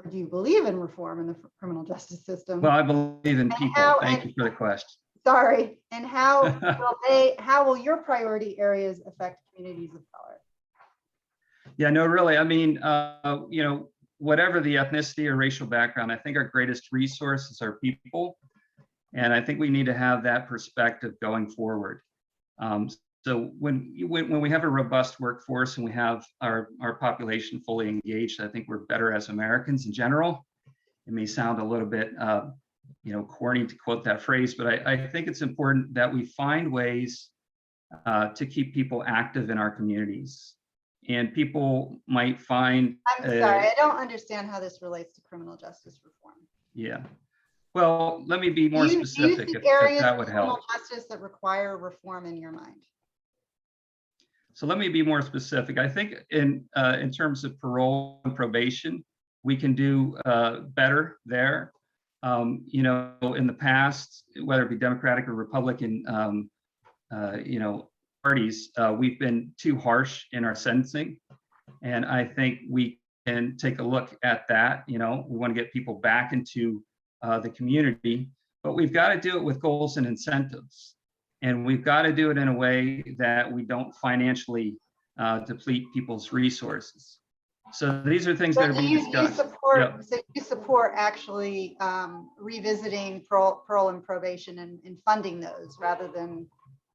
Or do you believe in reform in the criminal justice system? Well, I believe in people. Thank you for the question. Sorry, and how will your priority areas affect communities of color? Yeah, no, really. I mean, whatever the ethnicity or racial background, I think our greatest resource is our people. And I think we need to have that perspective going forward. So when we have a robust workforce and we have our population fully engaged, I think we're better as Americans in general. It may sound a little bit, corny to quote that phrase, but I think it's important that we find ways to keep people active in our communities. And people might find. I'm sorry, I don't understand how this relates to criminal justice reform. Yeah. Well, let me be more specific if that would help. Criminal justice that require reform in your mind? So let me be more specific. I think in terms of parole and probation, we can do better there. In the past, whether it be Democratic or Republican, parties, we've been too harsh in our sentencing. And I think we can take a look at that. We want to get people back into the community, but we've got to do it with goals and incentives. And we've got to do it in a way that we don't financially deplete people's resources. So these are things that are being discussed. So you support actually revisiting parole and probation and funding those rather than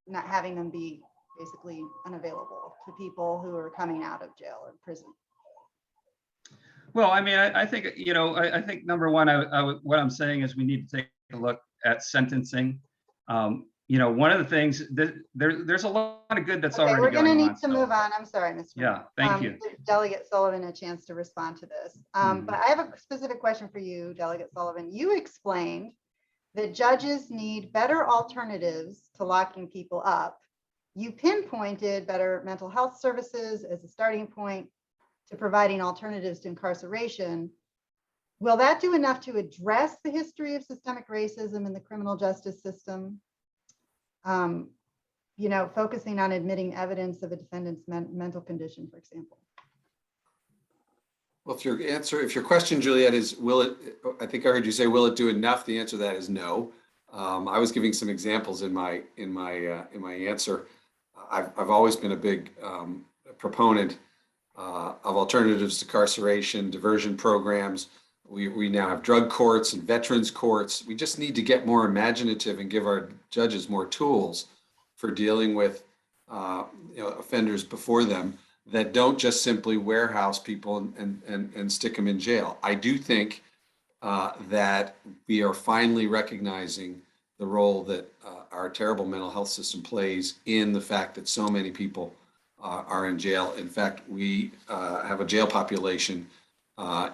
not having them be basically unavailable to people who are coming out of jail or prison. Well, I mean, I think, I think number one, what I'm saying is we need to take a look at sentencing. One of the things that there's a lot of good that's already going on. We're going to need to move on. I'm sorry, Mr. Yeah, thank you. Give Delegate Sullivan a chance to respond to this. But I have a specific question for you, Delegate Sullivan. You explained that judges need better alternatives to locking people up. You pinpointed better mental health services as a starting point to providing alternatives to incarceration. Will that do enough to address the history of systemic racism in the criminal justice system? Focusing on admitting evidence of a defendant's mental condition, for example. Well, if your question, Juliet, is will it, I think I heard you say, will it do enough? The answer to that is no. I was giving some examples in my answer. I've always been a big proponent of alternatives to incarceration, diversion programs. We now have drug courts and veterans courts. We just need to get more imaginative and give our judges more tools for dealing with offenders before them that don't just simply warehouse people and stick them in jail. I do think that we are finally recognizing the role that our terrible mental health system plays in the fact that so many people are in jail. In fact, we have a jail population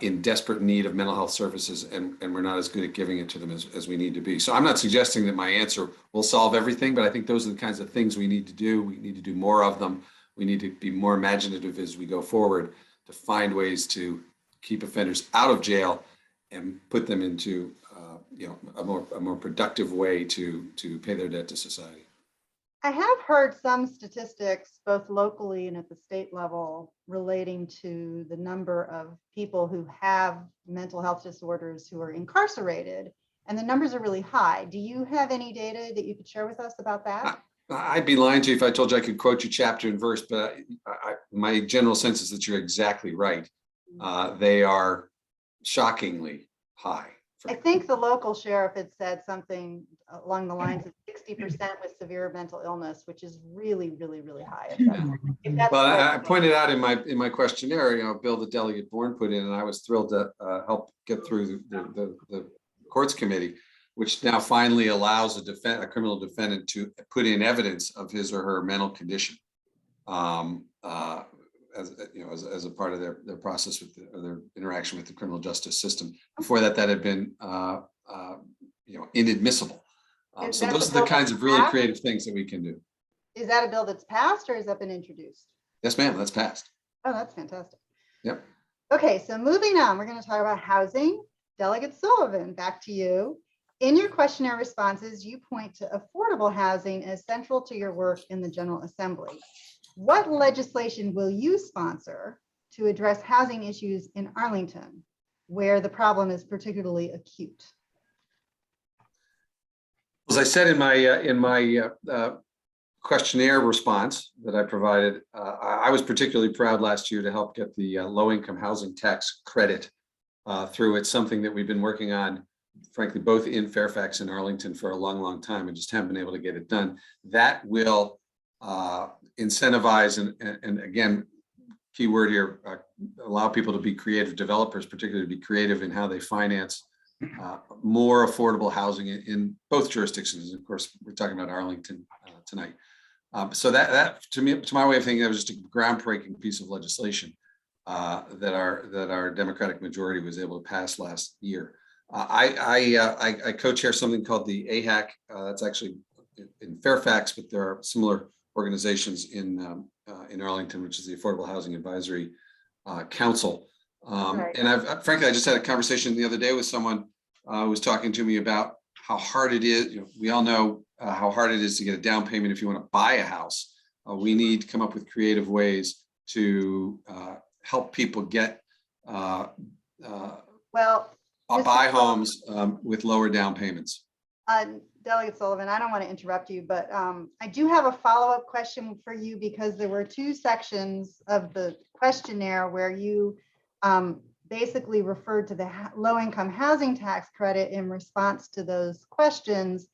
in desperate need of mental health services, and we're not as good at giving it to them as we need to be. So I'm not suggesting that my answer will solve everything, but I think those are the kinds of things we need to do. We need to do more of them. We need to be more imaginative as we go forward to find ways to keep offenders out of jail and put them into a more productive way to pay their debt to society. I have heard some statistics, both locally and at the state level, relating to the number of people who have mental health disorders who are incarcerated, and the numbers are really high. Do you have any data that you could share with us about that? I'd be lying to you if I told you I could quote you chapter and verse, but my general sense is that you're exactly right. They are shockingly high I think the local sheriff had said something along the lines of 60% with severe mental illness, which is really, really, really high. If that's Well, I right. pointed out in my questionnaire, Bill, the delegate Bourne put in, and I was thrilled to help get through the courts committee, which now finally allows a criminal defendant to put in evidence of his or her mental condition, as a part of their process with their interaction with the criminal justice system. Before that, that had been inadmissible. So those are the kinds of really creative things that we can do. Is that a bill that's passed or has that been introduced? Yes, ma'am, that's passed. Oh, that's fantastic. Yep. Okay, so moving on, we're going to talk about housing. Delegate Sullivan, back to you. In your questionnaire responses, you point to affordable housing as central to your work in the General Assembly. What legislation will you sponsor to address housing issues in Arlington, where the problem is particularly acute? As I said in my questionnaire response that I provided, I was particularly proud last year to help get the low-income housing tax credit through. It's something that we've been working on, frankly, both in Fairfax and Arlington for a long, long time, and just haven't been able to get it done. That will incentivize and again, key word here, allow people to be creative, developers particularly to be creative in how they finance more affordable housing in both jurisdictions. Of course, we're talking about Arlington tonight. So that to me, to my way of thinking, that was just a groundbreaking piece of legislation that our Democratic majority was able to pass last year. I co-chair something called the AHAC. That's actually in Fairfax, but there are similar organizations in Arlington, which is the Affordable Housing Advisory Council. And frankly, I just had a conversation the other day with someone who was talking to me about how hard it is. We all know how hard it is to get a down payment if you want to buy a house. We need to come up with creative ways to help people get buy homes with lower down payments. Delegate Sullivan, I don't want to interrupt you, but I do have a follow-up question for you because there were two sections of the questionnaire where you basically referred to the low-income housing tax credit in response to those questions,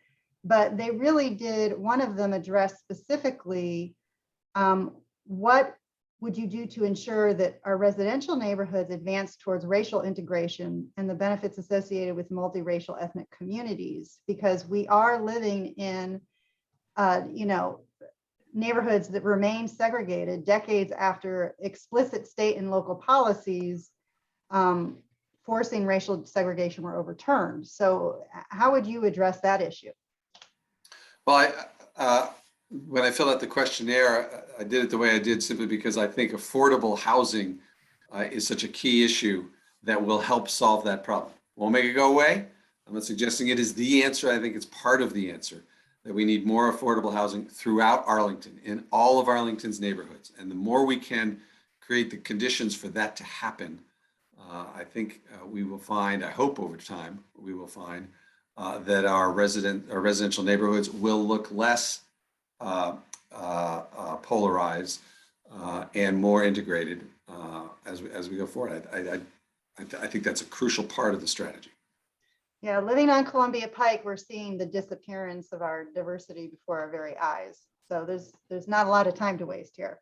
but they really did, one of them addressed specifically what would you do to ensure that our residential neighborhoods advance towards racial integration and the benefits associated with multiracial ethnic communities? Because we are living in, neighborhoods that remain segregated decades after explicit state and local policies forcing racial segregation were overturned. So how would you address that issue? Well, when I filled out the questionnaire, I did it the way I did simply because I think affordable housing is such a key issue that will help solve that problem. Won't make it go away. I'm not suggesting it is the answer. I think it's part of the answer, that we need more affordable housing throughout Arlington, in all of Arlington's neighborhoods. And the more we can create the conditions for that to happen, I think we will find, I hope over time, we will find that our residential neighborhoods will look less polarized and more integrated as we go forward. I think that's a crucial part of the strategy. Yeah, living on Columbia Pike, we're seeing the disappearance of our diversity before our very eyes. So there's not a lot of time to waste here.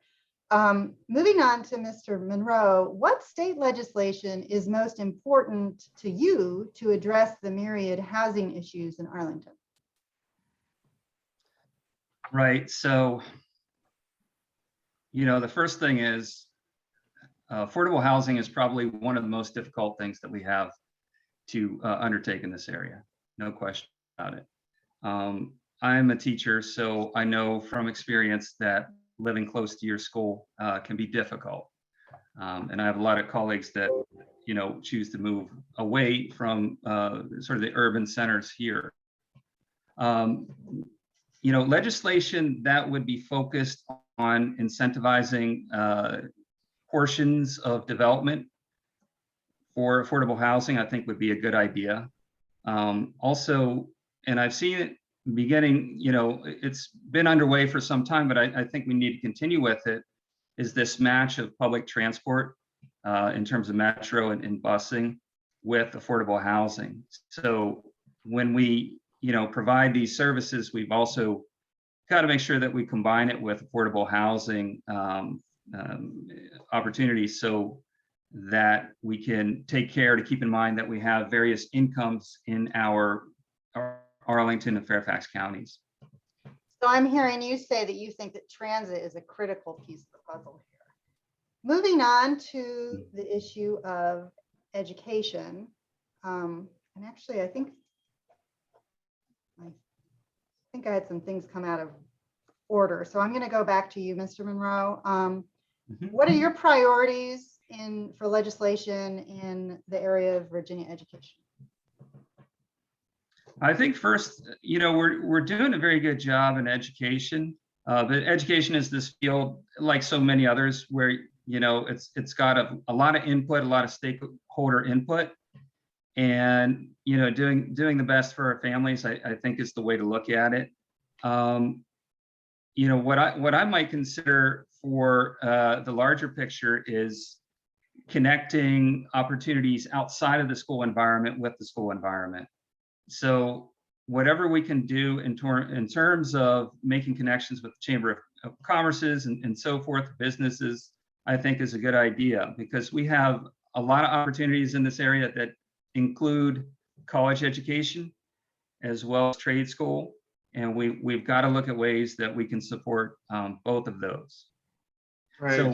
Moving on to Mr. Monroe, what state legislation is most important to you to address the myriad housing issues in Arlington? Right. So, the first thing is affordable housing is probably one of the most difficult things that we have to undertake in this area. No question about it. I'm a teacher, so I know from experience that living close to your school can be difficult. And I have a lot of colleagues that, choose to move away from sort of the urban centers here. Legislation that would be focused on incentivizing portions of development for affordable housing, I think would be a good idea. Also, and I've seen it beginning, it's been underway for some time, but I think we need to continue with it, is this match of public transport in terms of metro and busing. with affordable housing. So when we, provide these services, we've also got to make sure that we combine it with affordable housing opportunities so that we can take care to keep in mind that we have various incomes in our Arlington and Fairfax counties. So I'm hearing you say that you think that transit is a critical piece of the puzzle here. Moving on to the issue of education. And actually, I think I had some things come out of order. So I'm going to go back to you, Mr. Monroe. What are your priorities for legislation in the area of Virginia education? I think first, we're doing a very good job in education. But education is this field, like so many others, where it's got a lot of input, a lot of stakeholder input, and doing the best for our families, I think, is the way to look at it. What I might consider for the larger picture is connecting opportunities outside of the school environment with the school environment. So whatever we can do in terms of making connections with the Chamber of Commerce's and so forth, businesses, I think is a good idea, because we have a lot of opportunities in this area that include college education as well as trade school. And we've got to look at ways that we can support both of those. Right. So,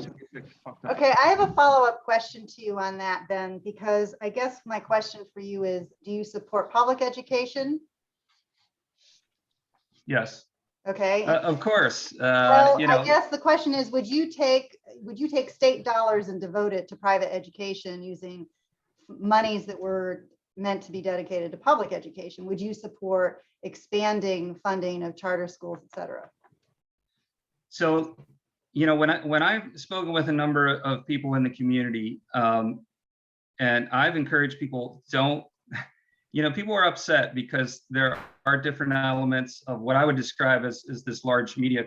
Okay, I have a follow-up question to you on that, Ben, because I guess my question for you is, do you support public education? yes, Okay. of course. Well, I guess the question is, would you take state dollars and devote it to private education using monies that were meant to be dedicated to public education? Would you support expanding funding of charter schools, et cetera? So, when I've spoken with a number of people in the community, and I've encouraged people, people are upset because there are different elements of what I would describe as this large media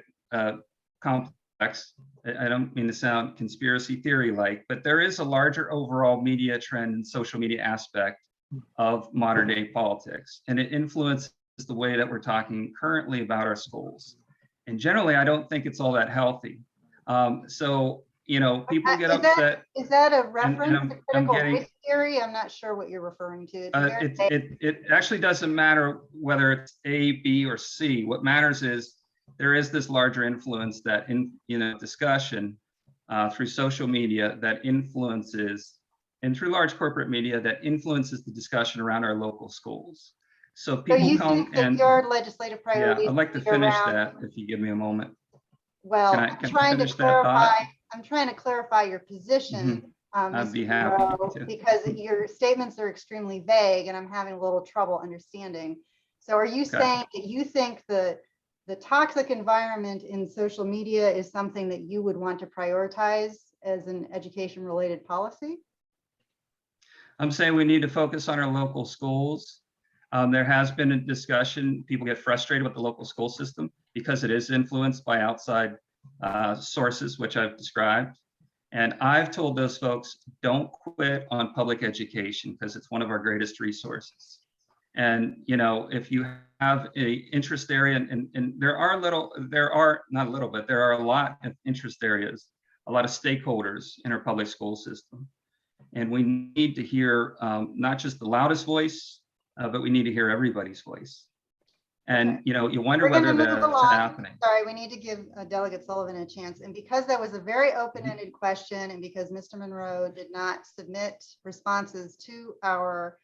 complex. I don't mean to sound conspiracy theory-like, but there is a larger overall media trend and social media aspect of modern day politics, and it influences the way that we're talking currently about our schools. And generally, I don't think it's all that healthy. So, people get upset. Is that a reference to I'm critical race theory? I'm not sure what you're referring to. It actually doesn't matter whether it's A, B, or C. What matters is there is this larger influence that discussion through social media that influences, and through large corporate media that influences the discussion around our local schools. So people you come think that and your legislative priorities. Yeah, I'd like to finish that if you give me a moment. Well, Can I I'm trying to thought? clarify your position, I'd be Mr. happy Monroe, to. because your statements are extremely vague and I'm having a little trouble understanding. So are you saying that you think the toxic environment in social media is something that you would want to prioritize as an education related policy? I'm saying we need to focus on our local schools. There has been a discussion. People get frustrated with the local school system because it is influenced by outside sources, which I've described. And I've told those folks, don't quit on public education because it's one of our greatest resources. And, if you have a interest area, and there are a lot of interest areas, a lot of stakeholders in our public school system. And we need to hear not just the loudest voice, but we need to hear everybody's voice. And, you wonder whether that's happening. Sorry, we need to give Delegate Sullivan a chance. And because that was a very open-ended question, and because Mr. Monroe did not submit responses to our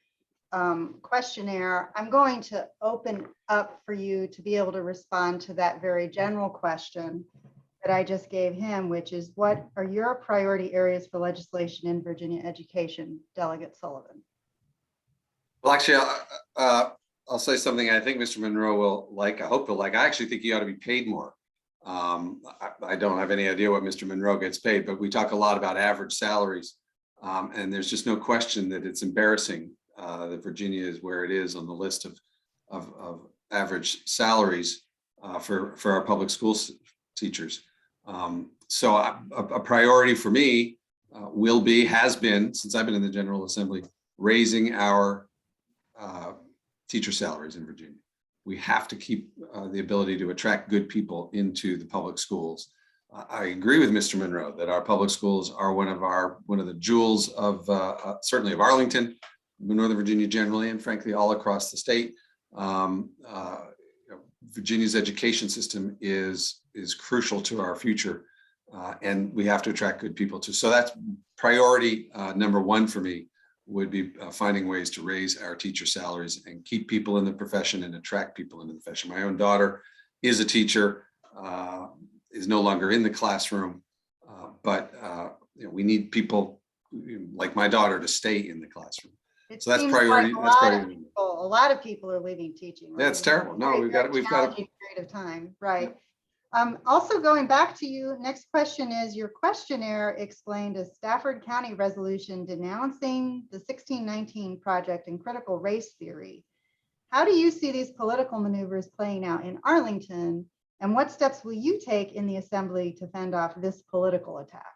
questionnaire, I'm going to open up for you to be able to respond to that very general question that I just gave him, which is, what are your priority areas for legislation in Virginia education, Delegate Sullivan? Well, actually, I'll say something I think Mr. Monroe will like. I hope he'll like. I actually think he ought to be paid more. I don't have any idea what Mr. Monroe gets paid, but we talk a lot about average salaries. And there's just no question that it's embarrassing that Virginia is where it is on the list of average salaries for our public school teachers. So a priority for me has been, since I've been in the General Assembly, raising our teacher salaries in Virginia. We have to keep the ability to attract good people into the public schools. I agree with Mr. Monroe that our public schools are one of the jewels of certainly of Arlington, Northern Virginia generally, and frankly all across the state. Virginia's education system is crucial to our future, and we have to attract good people too. So that's priority number one for me, would be finding ways to raise our teacher salaries and keep people in the profession and attract people into the profession. My own daughter is a teacher, is no longer in the classroom, but we need people like my daughter to stay in the classroom. So that's priority. That's priority. A lot of people are leaving teaching. Right? That's terrible. No, we've got period of time, right? Also going back to you, next question is, your questionnaire explained a Stafford County resolution denouncing the 1619 project and critical race theory. How do you see these political maneuvers playing out in Arlington, and what steps will you take in the assembly to fend off this political attack?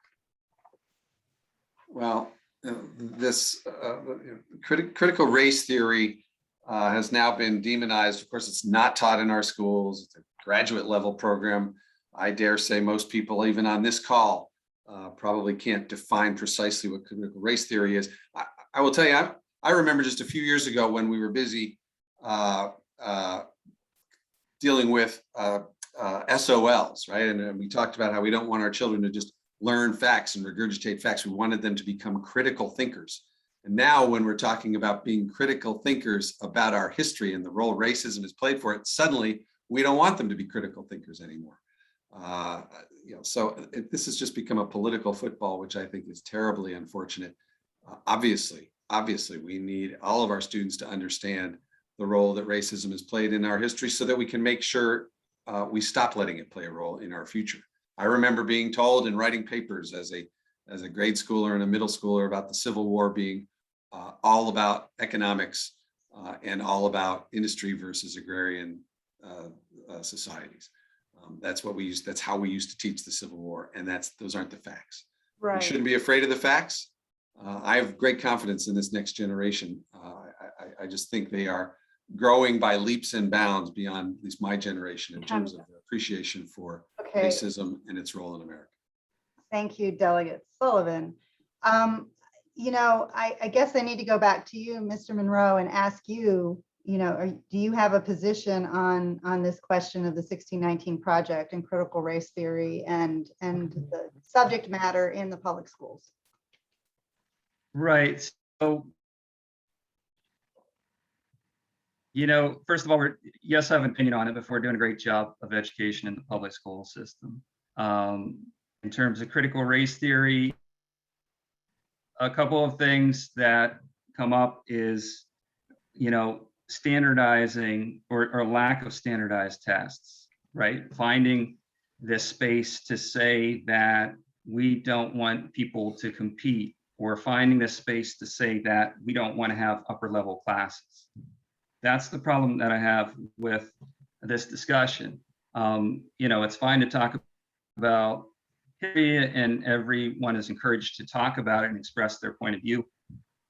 Well, this critical race theory has now been demonized. Of course, it's not taught in our schools. It's a graduate level program. I dare say most people, even on this call, probably can't define precisely what critical race theory is. I will tell you, I remember just a few years ago when we were busy dealing with SOLs, right? And we talked about how we don't want our children to just learn facts and regurgitate facts. We wanted them to become critical thinkers. And now when we're talking about being critical thinkers about our history and the role racism has played for it, suddenly we don't want them to be critical thinkers anymore. So this has just become a political football, which I think is terribly unfortunate. Obviously, we need all of our students to understand the role that racism has played in our history so that we can make sure we stop letting it play a role in our future. I remember being told and writing papers as a grade schooler and a middle schooler about the Civil War being all about economics and all about industry versus agrarian societies. That's what we used. That's how we used to teach the Civil War, and those aren't the facts. Right. We shouldn't be afraid of the facts. I have great confidence in this next generation. I just think they are growing by leaps and bounds beyond at least my generation in terms of appreciation for racism and its role in America. Thank you, Delegate Sullivan. I guess I need to go back to you, Mr. Monroe, and ask you, do you have a position on this question of the 1619 project and critical race theory and the subject matter in the public schools? Right. So, first of all, yes, I have an opinion on it, but we're doing a great job of education in the public school system. In terms of critical race theory, a couple of things that come up is, standardizing or lack of standardized tests, right? Finding this space to say that we don't want people to compete, or finding this space to say that we don't want to have upper level classes. That's the problem that I have with this discussion. It's fine to talk about history, and everyone is encouraged to talk about it and express their point of view.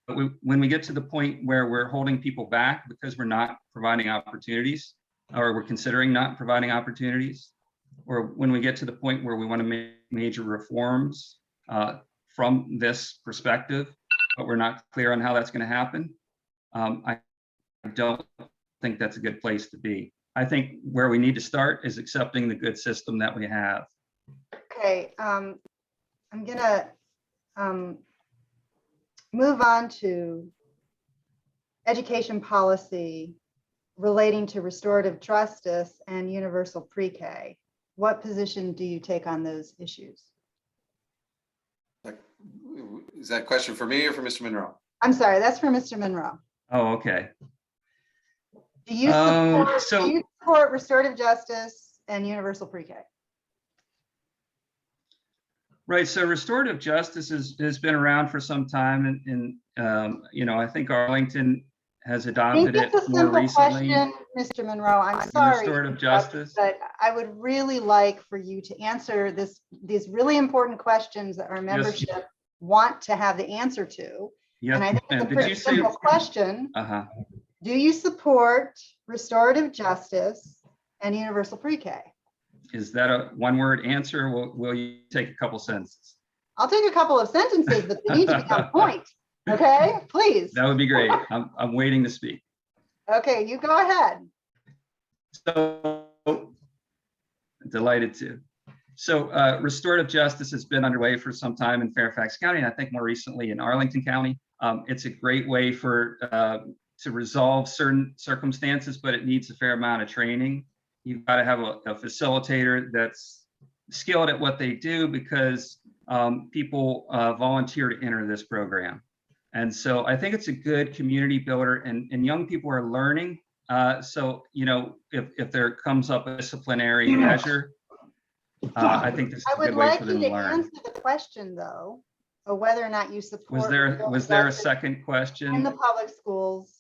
But when we get to the point where we're holding people back because we're not providing opportunities, or we're considering not providing opportunities, or when we get to the point where we want to make major reforms from this perspective, but we're not clear on how that's going to happen, I don't think that's a good place to be. I think where we need to start is accepting the good system that we have. Okay, I'm gonna move on to education policy relating to restorative justice and universal pre-K. What position do you take on those issues? Is that a question for me or for Mr. Monroe? I'm sorry, that's for Mr. Monroe. Oh, okay. Do you support restorative justice and universal pre-K? Right. So restorative justice has been around for some time, and I think Arlington has adopted it more recently. Question, Mr. Monroe, I'm sorry. Restorative justice. But I would really like for you to answer these really important questions that our membership want to have the answer to. Yes, And I think it's a ma'am. Did pretty you say? simple question. Uh-huh. Do you support restorative justice and universal pre-K? Is that a one-word answer? Will you take a couple sentences? I'll take a couple of sentences, but they need to be on point. Okay, please. That would be great. I'm waiting to speak. Okay, you go ahead. So delighted to. So restorative justice has been underway for some time in Fairfax County, and I think more recently in Arlington County. It's a great way for to resolve certain circumstances, but it needs a fair amount of training. You've got to have a facilitator that's skilled at what they do, because people volunteer to enter this program. And so I think it's a good community builder, and young people are learning. So, you know, if there comes up a disciplinary measure, I think this is I a would good way like for you them to to learn. answer the question, though, of whether or not you support. Was there a justice second in question? the public schools?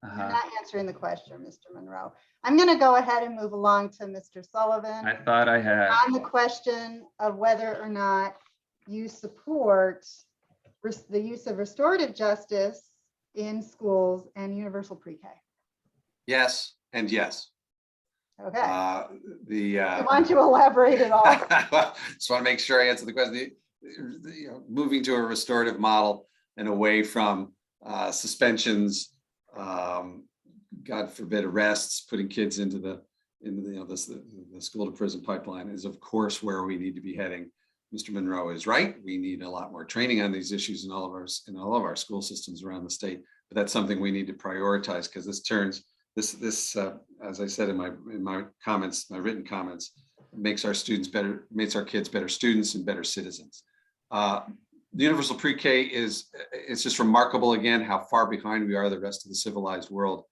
You're Uh-huh. not answering the question, Mr. Monroe. I'm going to go ahead and move along to Mr. Sullivan I thought I had. on the question of whether or not you support the use of restorative justice in schools and universal pre-K. Yes, and yes. Okay. I Want to elaborate at all? just want to make sure I answer the question. You know, moving to a restorative model and away from suspensions, God forbid arrests, putting kids into the school to prison pipeline is of course where we need to be heading. Mr. Monroe is right. We need a lot more training on these issues in all of our school systems around the state. But that's something we need to prioritize, because this turns this as I said in my comments, my written comments, makes our students better, makes our kids better students and better citizens. The universal pre-K it's just remarkable again how far behind we are the rest of the civilized world.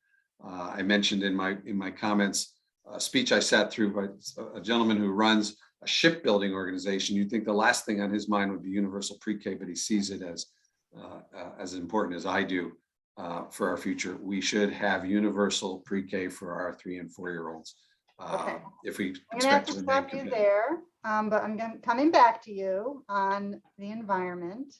I mentioned in my comments a speech I sat through by a gentleman who runs a shipbuilding organization. You'd think the last thing on his mind would be universal pre-K, but he sees it as important as I do for our future. We should have universal pre-K for our 3 and 4 year olds. Okay. If we I'm gonna have expect to to remain stop you competitive. there, but coming back to you on the environment.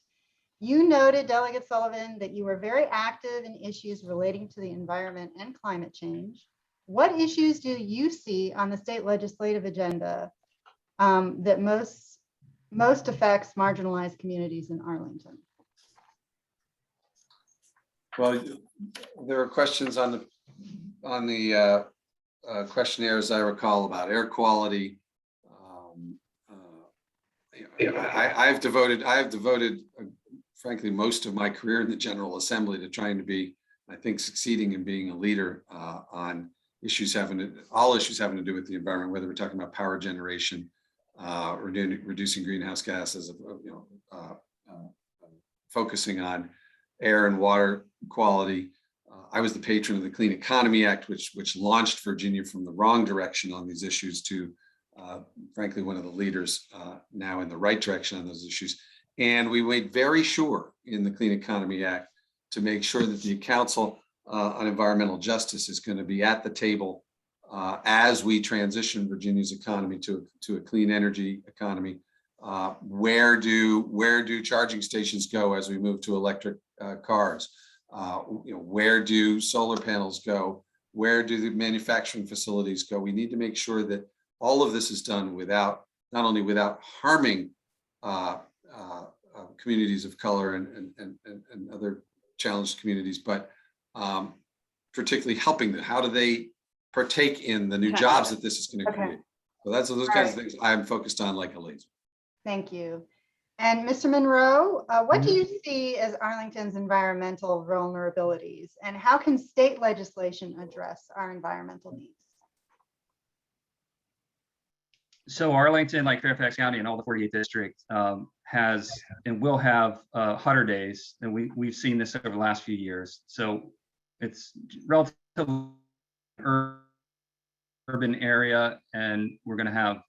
You noted, Delegate Sullivan, that you were very active in issues relating to the environment and climate change. What issues do you see on the state legislative agenda that most affects marginalized communities in Arlington? Well, there are questions on the questionnaire, as I recall, about air quality. I have devoted, frankly, most of my career in the General Assembly to trying to be, I think, succeeding in being a leader on issues all issues having to do with the environment, whether we're talking about power generation, reducing greenhouse gases, focusing on air and water quality. I was the patron of the Clean Economy Act, which launched Virginia from the wrong direction on these issues to, frankly, one of the leaders now in the right direction on those issues. And we made very sure in the Clean Economy Act to make sure that the Council on Environmental Justice is going to be at the table as we transition Virginia's economy to a clean energy economy. Where do charging stations go as we move to electric cars? Where do solar panels go? Where do the manufacturing facilities go? We need to make sure that all of this is done not only without harming communities of color and other challenged communities, but particularly helping them. How do they partake in the new jobs that this is going to create? So that's those kinds of things I'm focused on like a laser. Thank you. And Mr. Monroe, what do you see as Arlington's environmental vulnerabilities, and how can state legislation address our environmental needs? So Arlington, like Fairfax County and all the 48 districts, has and will have hotter days, and we've seen this over the last few years. So it's relatively urban area, and we're going to have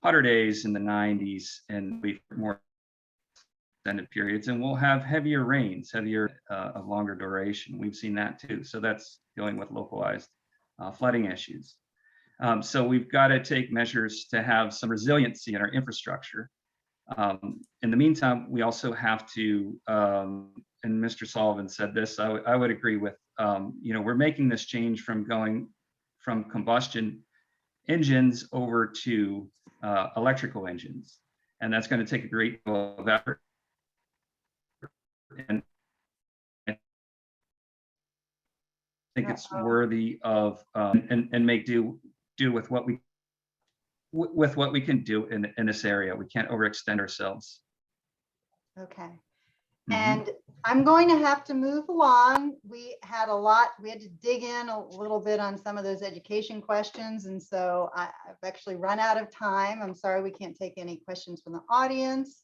hotter days in the 90s and more extended periods, and we'll have heavier rains, of longer duration. We've seen that too. So that's dealing with localized flooding issues. So we've got to take measures to have some resiliency in our infrastructure. In the meantime, we also have to and Mr. Sullivan said this, I would agree with, we're making this change from going from combustion engines over to electrical engines. And that's going to take a great deal of effort. And I think it's worthy of, and make do with what we can do in this area. We can't overextend ourselves. Okay. Mhm. And I'm going to have to move along. We had to dig in a little bit on some of those education questions. And so I've actually run out of time. I'm sorry, we can't take any questions from the audience,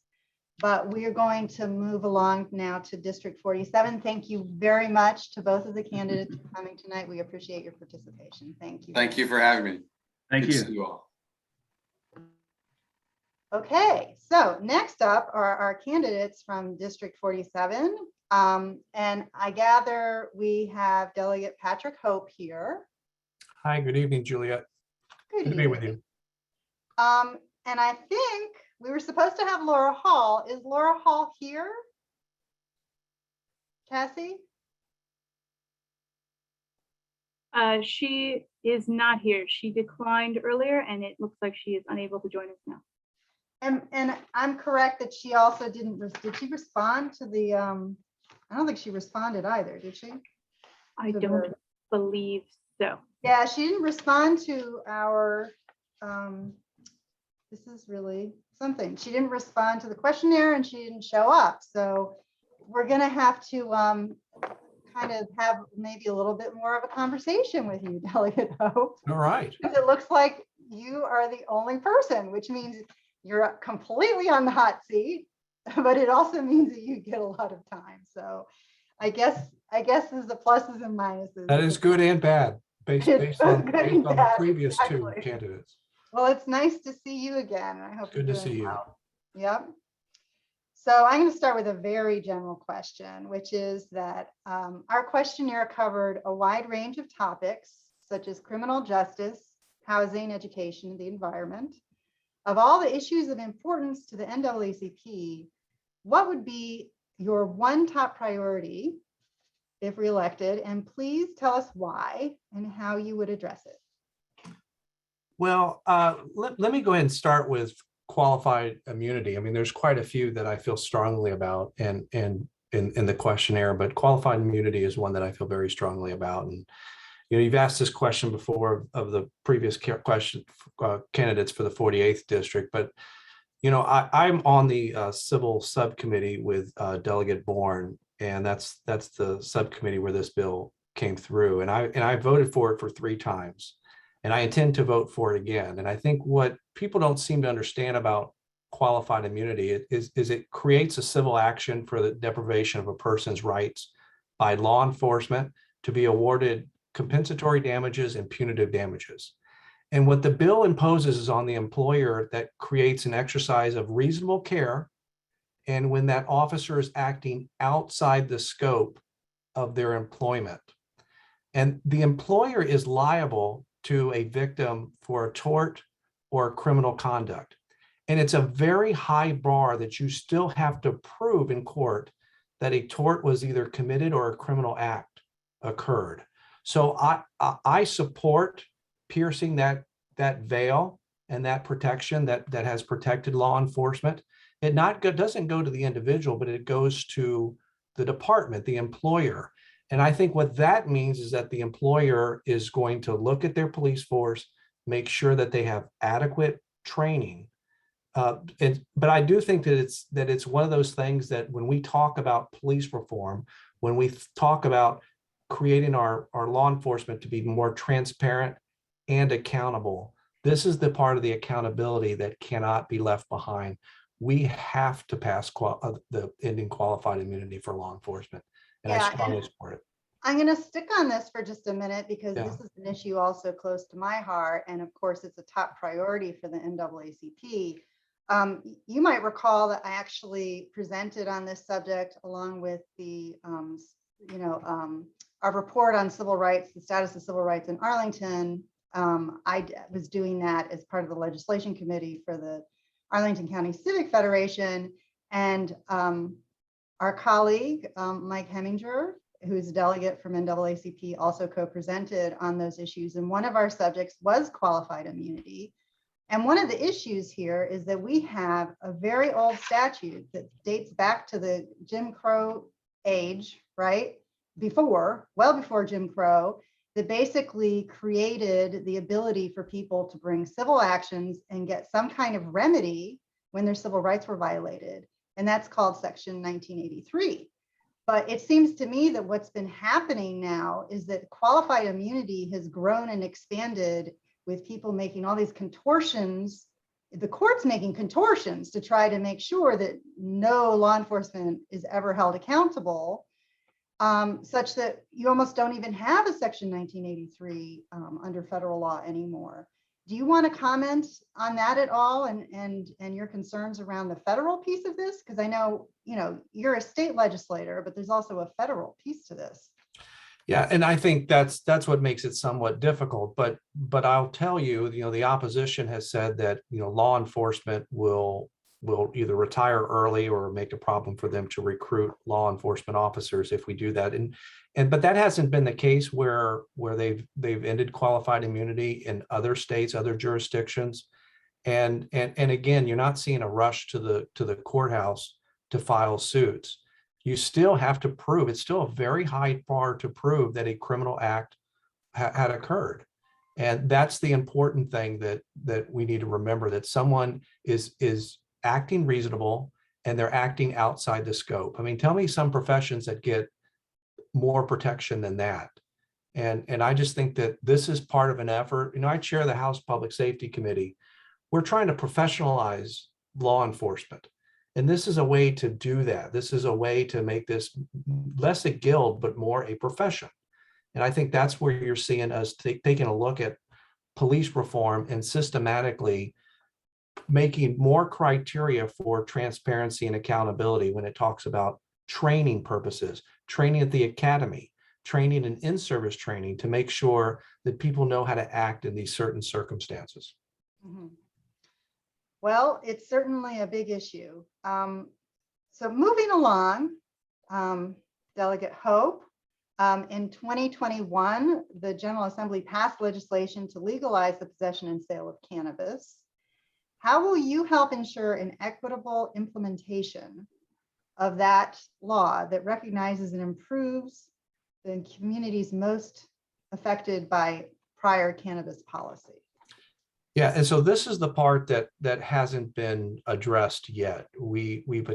but we are going to move along now to District 47. Thank you very much to both of the candidates for coming tonight. We appreciate your participation. Thank you. Thank you for having me. Thank Good to you. see you all. Okay, so next up are our candidates from District 47. And I gather we have Delegate Patrick Hope here. Hi, good evening, Juliet. Good to be with you. And I think we were supposed to have Laura Hall. Is Laura Hall here? Cassie? She is not here. She declined earlier, and it looks like she is unable to join us now. And I'm correct that she also did she respond to the, I don't think she responded either, did she? I don't believe so. Yeah, she didn't respond to our, this is really something. She didn't respond to the questionnaire and she didn't show up. So we're gonna have to kind of have maybe a little bit more of a conversation with you, Delegate Hope. All right. Because it looks like you are the only person, which means you're completely on the hot seat, but it also means that you get a lot of time. So I guess there's the pluses and minuses. That is good and bad, based on the previous two exactly. candidates. Well, it's nice to see you again. And I hope Good you're to doing see you. well. Yep. So I'm going to start with a very general question, which is that our questionnaire covered a wide range of topics, such as criminal justice, housing, education, the environment. Of all the issues of importance to the NAACP, what would be your one top priority if reelected? And please tell us why and how you would address it. Well, let me go ahead and start with qualified immunity. I mean, there's quite a few that I feel strongly about and in the questionnaire, but qualified immunity is one that I feel very strongly about. And you've asked this question before of the previous candidates for the 48th district, but I'm on the civil subcommittee with Delegate Bourne, and that's the subcommittee where this bill came through, and I voted for it for 3 times, and I intend to vote for it again. And I think what people don't seem to understand about qualified immunity is it creates a civil action for the deprivation of a person's rights by law enforcement to be awarded compensatory damages and punitive damages. And what the bill imposes is on the employer that creates an exercise of reasonable care. And when that officer is acting outside the scope of their employment, and the employer is liable to a victim for a tort or criminal conduct. And it's a very high bar that you still have to prove in court that a tort was either committed or a criminal act occurred. So I support piercing that veil and that protection that has protected law enforcement. It doesn't go to the individual, but it goes to the department, the employer. And I think what that means is that the employer is going to look at their police force, make sure that they have adequate training. But I do think that it's one of those things that when we talk about police reform, when we talk about creating our law enforcement to be more transparent and accountable, this is the part of the accountability that cannot be left behind. We have to pass the ending qualified immunity for law enforcement, and I strongly support it. I'm going to stick on this for just a minute because this is an issue also close to my heart, and of course it's a top priority for the NAACP. You might recall that I actually presented on this subject along with the our report on civil rights, the status of civil rights in Arlington. I was doing that as part of the legislation committee for the Arlington County Civic Federation. And Our colleague, Mike Heminger, who's a delegate from NAACP, also co-presented on those issues. And one of our subjects was qualified immunity. And one of the issues here is that we have a very old statute that dates back to the Jim Crow age, right? Well before Jim Crow, that basically created the ability for people to bring civil actions and get some kind of remedy when their civil rights were violated. And that's called Section 1983. But it seems to me that what's been happening now is that qualified immunity has grown and expanded with people making all these contortions, the courts making contortions to try to make sure that no law enforcement is ever held accountable, such that you almost don't even have a Section 1983 under federal law anymore. Do you want to comment on that at all, and your concerns around the federal piece of this? Because I know, you're a state legislator, but there's also a federal piece to this. Yeah, and I think that's what makes it somewhat difficult. But I'll tell you, the opposition has said that law enforcement will either retire early or make a problem for them to recruit law enforcement officers if we do that. But that hasn't been the case where they've ended qualified immunity in other states, other jurisdictions. And again, you're not seeing a rush to the courthouse to file suits. You still have to prove, it's still a very high bar to prove that a criminal act had occurred. And that's the important thing that we need to remember, that someone is acting reasonable and they're acting outside the scope. I mean, tell me some professions that get more protection than that. And I just think that this is part of an effort. I chair the House Public Safety Committee. We're trying to professionalize law enforcement. And this is a way to do that. This is a way to make this less a guild, but more a profession. And I think that's where you're seeing us taking a look at police reform and systematically making more criteria for transparency and accountability when it talks about training purposes, training at the academy, training and in-service training to make sure that people know how to act in these certain circumstances. Mm-hmm. Well, it's certainly a big issue. So moving along, Delegate Hope, in 2021, the General Assembly passed legislation to legalize the possession and sale of cannabis. How will you help ensure an equitable implementation of that law that recognizes and improves the communities most affected by prior cannabis policy? Yeah, and so this is the part that hasn't been addressed yet. We've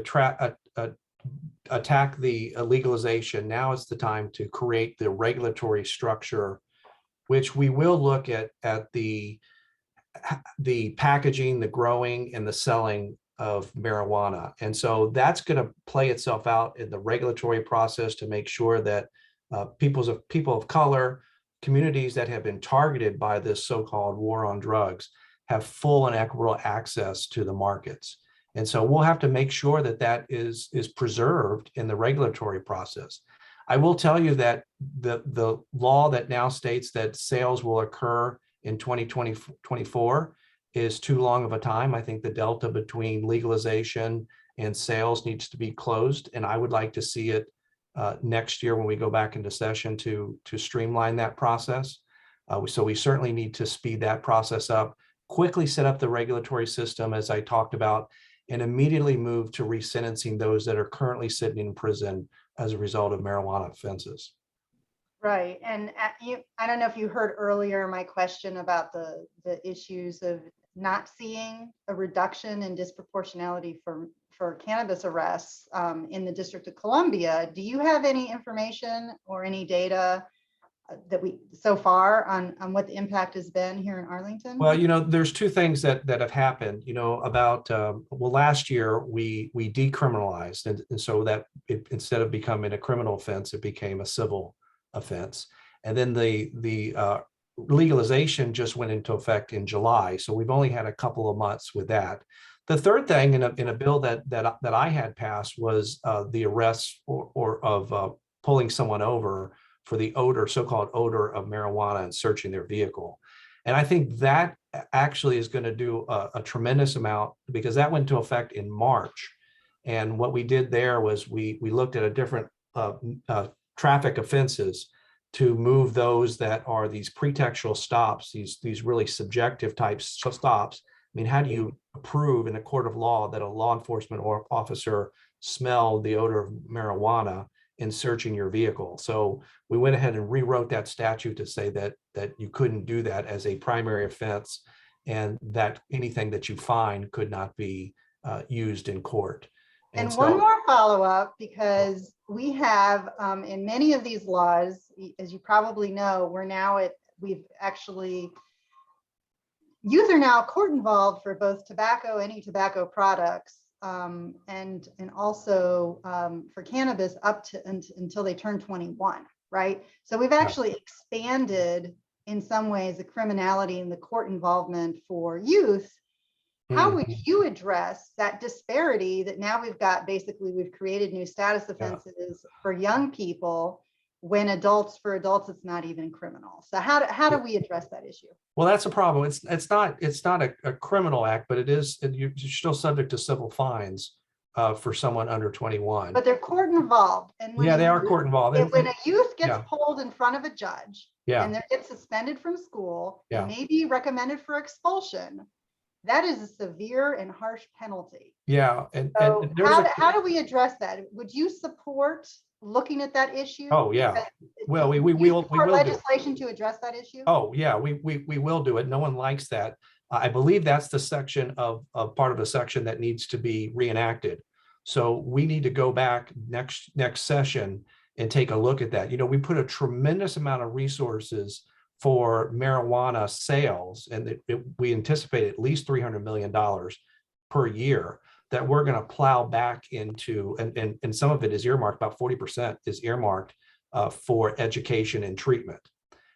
attacked the legalization. Now it's the time to create the regulatory structure, which we will look at the packaging, the growing, and the selling of marijuana. And so that's going to play itself out in the regulatory process to make sure that people of color, communities that have been targeted by this so-called war on drugs have full and equitable access to the markets. And so we'll have to make sure that that is preserved in the regulatory process. I will tell you that the law that now states that sales will occur in 2024 is too long of a time. I think the delta between legalization and sales needs to be closed. And I would like to see it next year when we go back into session to streamline that process. So we certainly need to speed that process up, quickly set up the regulatory system, as I talked about, and immediately move to resentencing those that are currently sitting in prison as a result of marijuana offenses. Right. And I don't know if you heard earlier my question about the issues of not seeing a reduction in disproportionality for cannabis arrests in the District of Columbia. Do you have any information or any data that so far on what the impact has been here in Arlington? Well, there's two things that have happened, about, last year we decriminalized. And so that instead of becoming a criminal offense, it became a civil offense. And then the legalization just went into effect in July. So we've only had a couple of months with that. The third thing in a bill that I had passed was the arrest of pulling someone over for the so-called odor of marijuana and searching their vehicle. And I think that actually is going to do a tremendous amount, because that went into effect in March. And what we did there was we looked at a different traffic offenses to move those that are these pretextual stops, these really subjective types of stops. I mean, how do you prove in a court of law that a law enforcement or officer smelled the odor of marijuana in searching your vehicle? So we went ahead and rewrote that statute to say that you couldn't do that as a primary offense, and that anything that you find could not be used in court. And so, one more follow-up, because we have in many of these laws, as you probably know, youth are now court involved for both tobacco, any tobacco products, and also for cannabis up to until they turn 21, right? So we've actually expanded in some ways the criminality and the court involvement for youth. How would you address that disparity that now we've created new status offenses for young people, when for adults it's not even criminal? So how do we address that issue? Well, that's a problem. It's not a criminal act, but you're still subject to civil fines for someone under 21. But they're court involved. And they are court involved. When a youth gets pulled in front of a judge and they get suspended from school, and maybe recommended for expulsion, that is a severe and harsh penalty. Yeah. So how do we address that? Would you support looking at that issue? Oh, yeah. Well, we will legislation to address that issue. Oh, yeah, we will do it. No one likes that. I believe that's the section of part of the section that needs to be reenacted. So we need to go back next session and take a look at that. You know, we put a tremendous amount of resources for marijuana sales, and we anticipate at least $300 million per year that we're going to plow back into, and some of it is earmarked, about 40% is earmarked for education and treatment.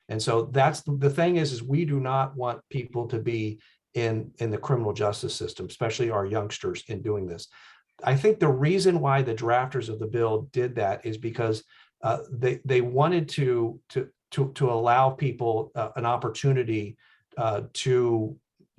And so that's the thing is we do not want people to be in the criminal justice system, especially our youngsters, in doing this. I think the reason why the drafters of the bill did that is because they wanted to allow people an opportunity to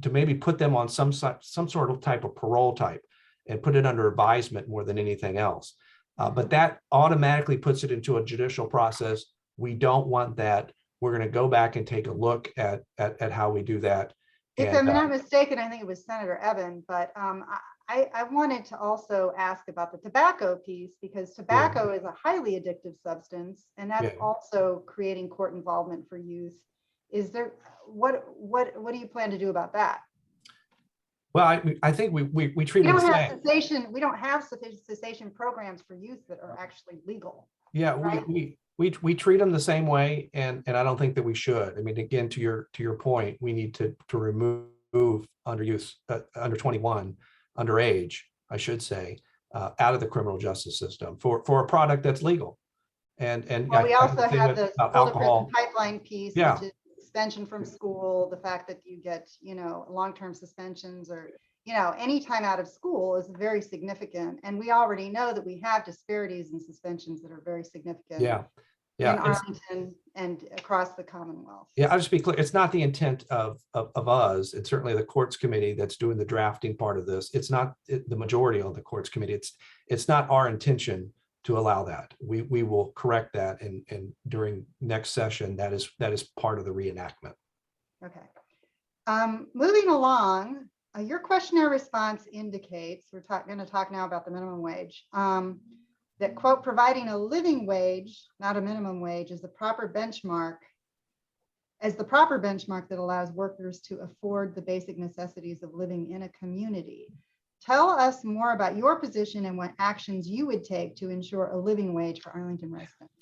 maybe put them on some sort of type of parole type and put it under advisement more than anything else. But that automatically puts it into a judicial process. We don't want that. We're going to go back and take a look at how we do that. If I'm not mistaken, I think it was Senator Evan, but I wanted to also ask about the tobacco piece, because tobacco is a highly addictive substance, and that's also creating court involvement for youth. Is there, what do you plan to do about that? Well, I think we treat them the same. We don't have cessation programs for youth that are actually legal. Yeah, right? we treat them the same way, and I don't think that we should. I mean, again, to your point, we need to remove under 21, underage, I should say, out of the criminal justice system for a product that's legal. And well, we also have the alcohol pipeline piece, which is suspension from school, the fact that you get, long-term suspensions or, any time out of school is very significant. And we already know that we have disparities in suspensions that are very significant. In Arlington and across the Commonwealth. Yeah, I'll just be clear. It's not the intent of us. It's certainly the courts committee that's doing the drafting part of this. It's not the majority of the courts committee. It's not our intention to allow that. We will correct that, and during next session, that is part of the reenactment. Okay. Moving along, your questionnaire response indicates, we're going to talk now about the minimum wage, that, quote, providing a living wage, not a minimum wage, is the proper benchmark that allows workers to afford the basic necessities of living in a community. Tell us more about your position and what actions you would take to ensure a living wage for Arlington residents.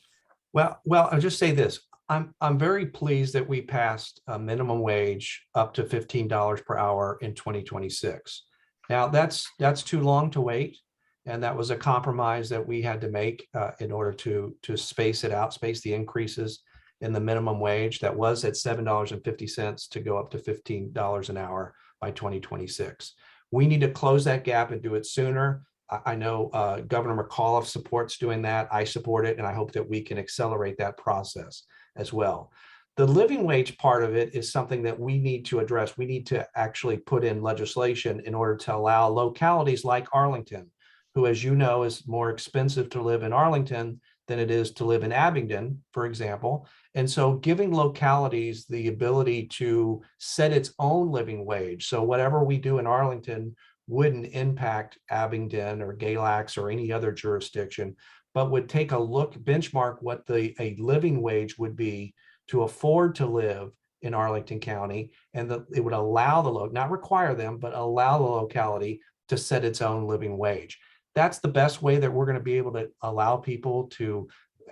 Well, I'll just say this. I'm very pleased that we passed a minimum wage up to $15 per hour in 2026. Now that's too long to wait. And that was a compromise that we had to make in order to space the increases in the minimum wage that was at $7.50 to go up to $15 an hour by 2026. We need to close that gap and do it sooner. I know Governor McAuliffe supports doing that. I support it, and I hope that we can accelerate that process as well. The living wage part of it is something that we need to address. We need to actually put in legislation in order to allow localities like Arlington, who, as you know, is more expensive to live in Arlington than it is to live in Abingdon, for example. And so giving localities the ability to set its own living wage. So whatever we do in Arlington wouldn't impact Abingdon or Galax or any other jurisdiction, but would take a look, benchmark what a living wage would be to afford to live in Arlington County. And it would allow not require them, but allow the locality to set its own living wage. That's the best way that we're going to be able to allow people to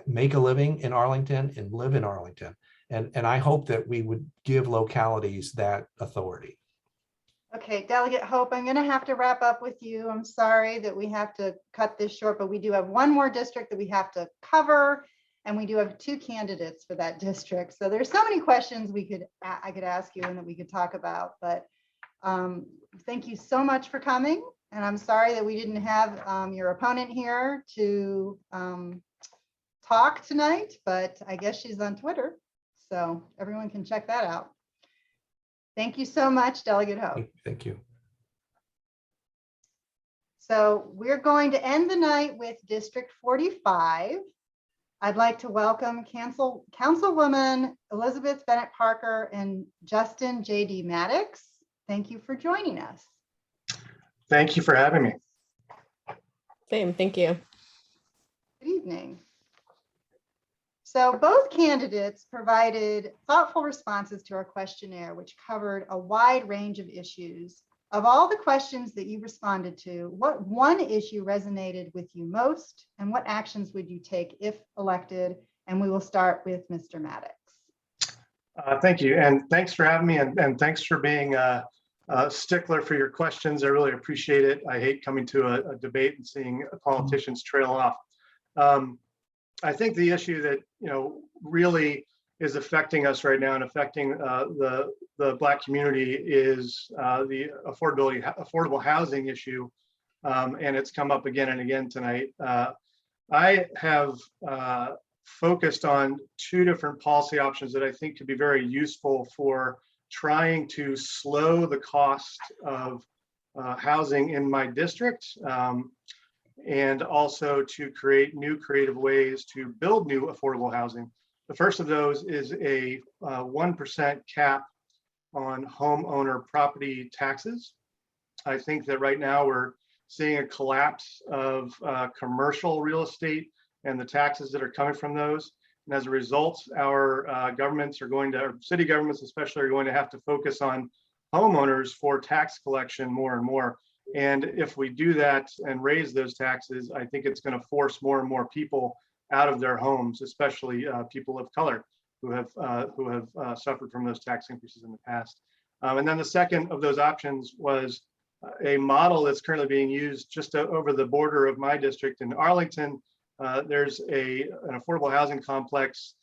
make a living in Arlington and live in Arlington. And I hope that we would give localities that authority. Okay, Delegate Hope, I'm going to have to wrap up with you. I'm sorry that we have to cut this short, but we do have one more district that we have to cover, and we do have 2 candidates for that district. So there's so many questions I could ask you and that we could talk about, but thank you so much for coming. And I'm sorry that we didn't have your opponent here to talk tonight, but I guess she's on Twitter, so everyone can check that out. Thank you so much, Delegate Hope. Thank you. So we're going to end the night with District 45. I'd like to welcome Councilwoman Elizabeth Bennet-Parker and Justin J.D. Maddox. Thank you for joining us. Thank you for having me. Same, thank you. Good evening. So both candidates provided thoughtful responses to our questionnaire, which covered a wide range of issues. Of all the questions that you responded to, what one issue resonated with you most, and what actions would you take if elected? And we will start with Mr. Maddox. Thank you, and thanks for having me, and thanks for being a stickler for your questions. I really appreciate it. I hate coming to a debate and seeing politicians trail off. I think the issue that really is affecting us right now and affecting the Black community is the affordable housing issue, and it's come up again and again tonight. I have focused on 2 different policy options that I think could be very useful for trying to slow the cost of housing in my district, and also to create new creative ways to build new affordable housing. The first of those is a 1% cap on homeowner property taxes. I think that right now we're seeing a collapse of commercial real estate and the taxes that are coming from those. And as a result, our governments are going to, our city governments especially, are going to have to focus on homeowners for tax collection more and more. And if we do that and raise those taxes, I think it's going to force more and more people out of their homes, especially people of color who have suffered from those tax increases in the past. And then the second of those options was a model that's currently being used just over the border of my district in Arlington. There's an affordable housing complex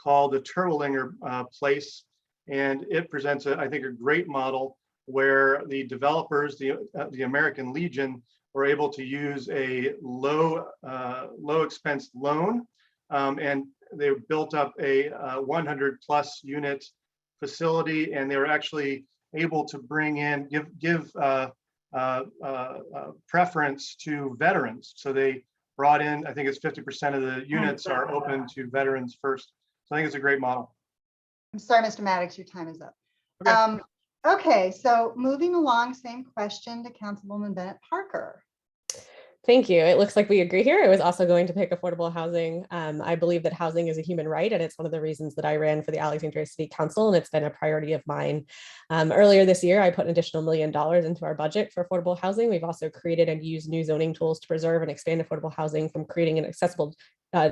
called the Terwillinger Place, and it presents, I think, a great model where the developers, the American Legion, were able to use a low expense loan, and they built up a 100+ unit facility, and they were actually able to bring in, give preference to veterans. So they brought in, I think it's 50% of the units are open to veterans first. So I think it's a great model. I'm sorry, Mr. Maddox, your time is up. Okay. Okay, so moving along, same question to Councilwoman Bennet-Parker. Thank you. It looks like we agree here. I was also going to pick affordable housing. I believe that housing is a human right, and it's one of the reasons that I ran for the Alexandria City Council, and it's been a priority of mine. Earlier this year, I put an additional $1 million into our budget for affordable housing. We've also created and used new zoning tools to preserve and expand affordable housing, from creating an accessible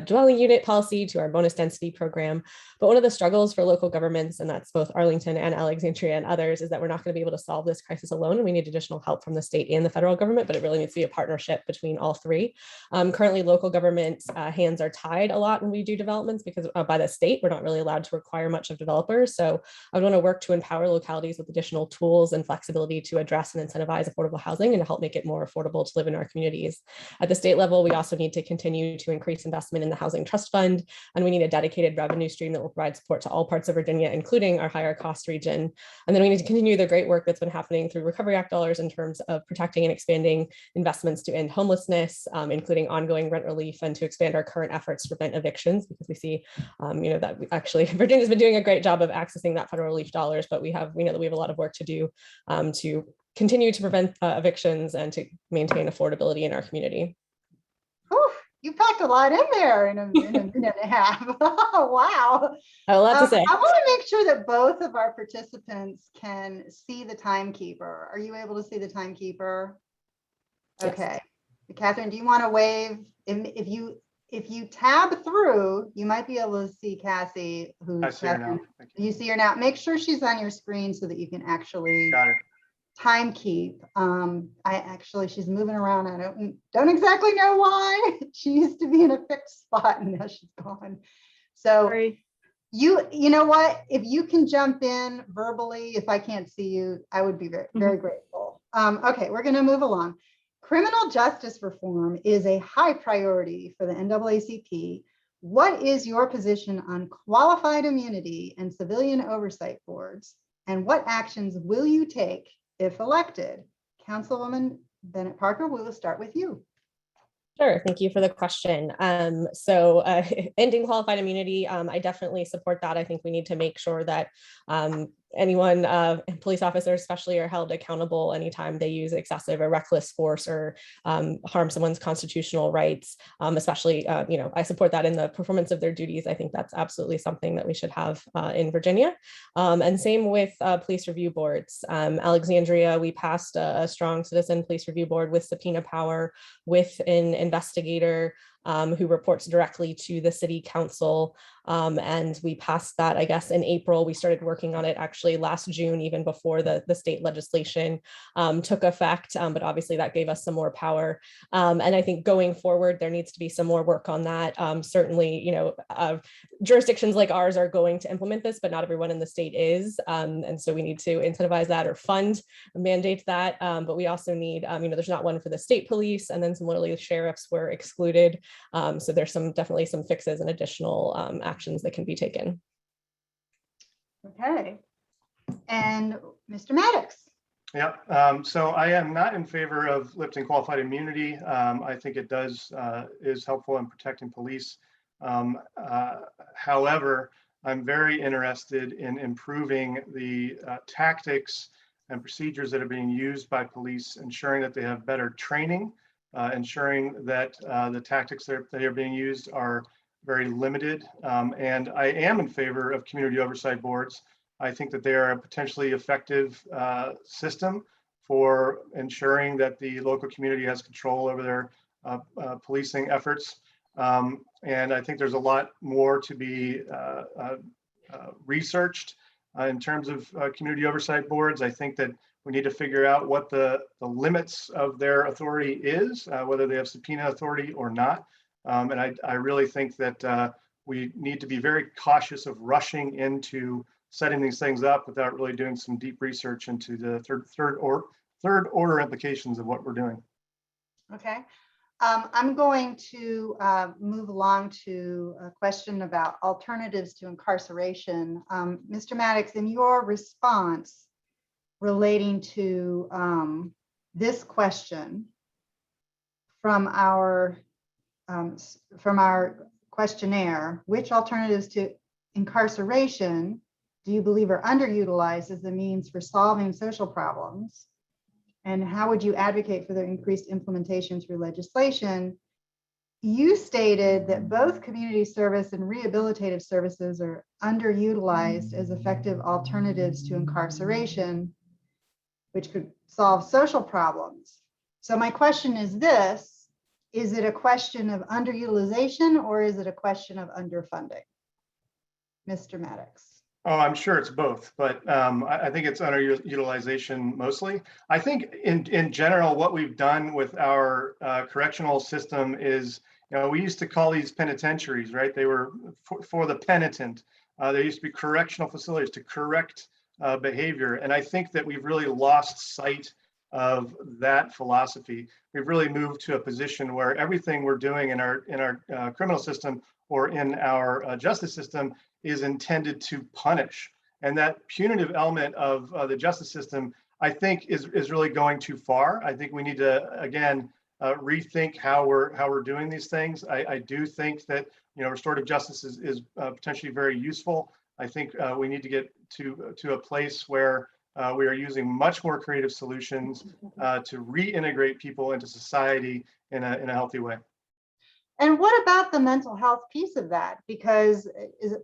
dwelling unit policy to our bonus density program. But one of the struggles for local governments, and that's both Arlington and Alexandria and others, is that we're not going to be able to solve this crisis alone. And we need additional help from the state and the federal government, but it really needs to be a partnership between all 3. Currently, local government's hands are tied a lot when we do developments because by the state, we're not really allowed to require much of developers. So I want to work to empower localities with additional tools and flexibility to address and incentivize affordable housing and to help make it more affordable to live in our communities. At the state level, we also need to continue to increase investment investment in the Housing Trust Fund, and we need a dedicated revenue stream that will provide support to all parts of Virginia, including our higher cost region. And then we need to continue the great work that's been happening through Recovery Act dollars in terms of protecting and expanding investments to end homelessness, including ongoing rent relief, and to expand our current efforts to prevent evictions, because we see, that Virginia's been doing a great job of accessing that federal relief dollars, but we know that we have a lot of work to do to continue to prevent evictions and to maintain affordability in our community. Whew, you packed a lot in there in a minute and a half. Wow. I have a lot to say. I want to make sure that both of our participants can see the timekeeper. Are you able to see the timekeeper? Okay. Yes. Catherine, do you want to wave? If you tab through, you might be able to see Cassie, who's I see her now. You see her now. Make sure she's on your screen so that you can actually time keep. She's moving around. I don't exactly know why. She used to be in a fixed spot and now she's gone. So you know what? If you can jump in verbally, if I can't see you, I would be very, very grateful. Okay, we're going to move along. Criminal justice reform is a high priority for the NAACP. What is your position on qualified immunity and civilian oversight boards? And what actions will you take if elected? Councilwoman Bennet-Parker, we will start with you. Sure, thank you for the question. So ending qualified immunity, I definitely support that. I think we need to make sure that anyone, police officers especially, are held accountable anytime they use excessive or reckless force or harm someone's constitutional rights, especially, I support that in the performance of their duties. I think that's absolutely something that we should have in Virginia. And same with police review boards. Alexandria, we passed a strong citizen police review board with subpoena power, with an investigator who reports directly to the city council. And we passed that, I guess, in April. We started working on it actually last June, even before the state legislation took effect. But obviously that gave us some more power. And I think going forward, there needs to be some more work on that. Certainly, jurisdictions like ours are going to implement this, but not everyone in the state is. And so we need to incentivize that or fund, mandate that. But we also need, there's not one for the state police, and then similarly the sheriffs were excluded. So there's definitely some fixes and additional actions that can be taken. Okay. And Mr. Maddox. Yeah, so I am not in favor of lifting qualified immunity. I think it is helpful in protecting police. However, I'm very interested in improving the tactics and procedures that are being used by police, ensuring that they have better training, ensuring that the tactics that are being used are very limited. And I am in favor of community oversight boards. I think that they are a potentially effective system for ensuring that the local community has control over their policing efforts. And I think there's a lot more to be researched in terms of community oversight boards. I think that we need to figure out what the limits of their authority is, whether they have subpoena authority or not. And I really think that we need to be very cautious of rushing into setting these things up without really doing some deep research into the third order implications of what we're doing. Okay. I'm going to move along to a question about alternatives to incarceration. Mr. Maddox, in your response relating to this question from our questionnaire, which alternatives to incarceration do you believe are underutilized as a means for solving social problems? And how would you advocate for their increased implementation through legislation? You stated that both community service and rehabilitative services are underutilized as effective alternatives to incarceration, which could solve social problems. So my question is this: is it a question of underutilization or is it a question of underfunding? Mr. Maddox. Oh, I'm sure it's both, but I think it's underutilization mostly. I think in general, what we've done with our correctional system is, we used to call these penitentiaries, right? They were for the penitent. There used to be correctional facilities to correct behavior. And I think that we've really lost sight of that philosophy. We've really moved to a position where everything we're doing in our criminal system or in our justice system is intended to punish. And that punitive element of the justice system, I think, is really going too far. I think we need to, again, rethink how we're doing these things. I do think that restorative justice is potentially very useful. I think we need to get to a place where we are using much more creative solutions to reintegrate people into society in a healthy way. And what about the mental health piece of that? Because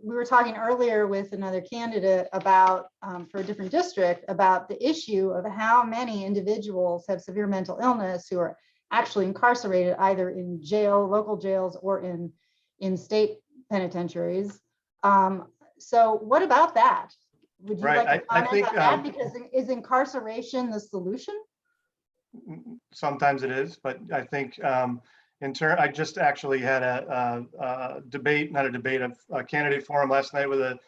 we were talking earlier with another candidate about, for a different district, about the issue of how many individuals have severe mental illness who are actually incarcerated either in jail, local jails, or in state penitentiaries. So what about that? Would you like to comment on that? Because is incarceration the solution? Sometimes it is, but I think I just actually had a candidate forum last night with a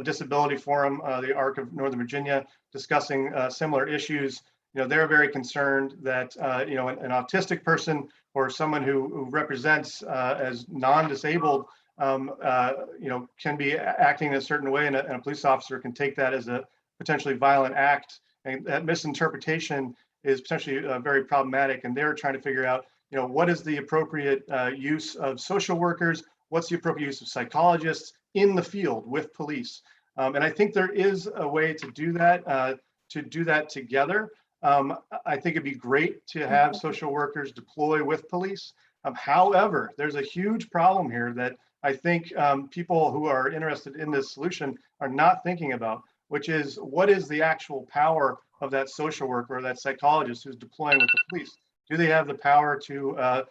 disability forum, the ARC of Northern Virginia, discussing similar issues. They're very concerned that an autistic person or someone who represents as non-disabled can be acting in a certain way, and a police officer can take that as a potentially violent act, and that misinterpretation is potentially very problematic. And they're trying to figure out, what is the appropriate use of social workers? What's the appropriate use of psychologists in the field with police? And I think there is a way to do that together. I think it'd be great to have social workers deploy with police. However, there's a huge problem here that I think people who are interested in this solution are not thinking about, which is, what is the actual power of that social worker or that psychologist who's deploying with the police? Do they have the power to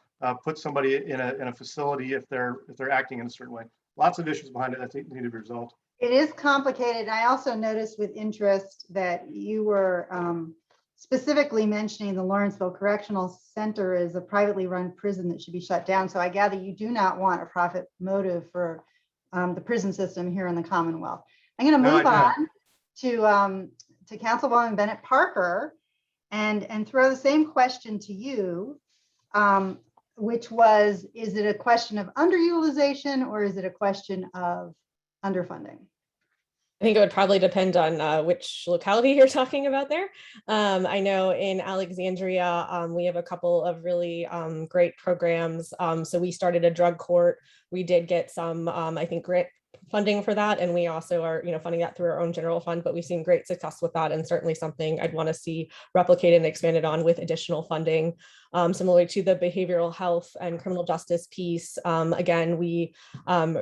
put somebody in a facility if they're acting in a certain way? Lots of issues behind it I think need to be resolved. It is complicated. I also noticed with interest that you were specifically mentioning the Lawrenceville Correctional Center as a privately run prison that should be shut down. So I gather you do not want a profit motive for the prison system here in the Commonwealth. I'm going to move on to Councilwoman Bennet-Parker and throw the same question to you, which was, is it a question of underutilization or is it a question of underfunding? I think it would probably depend on which locality you're talking about there. I know in Alexandria, we have a couple of really great programs. So we started a drug court. We did get some, I think, grant funding for that, and we also are funding that through our own general fund, but we've seen great success with that, and certainly something I'd want to see replicated and expanded on with additional funding. Similarly to the behavioral health and criminal justice piece, again, we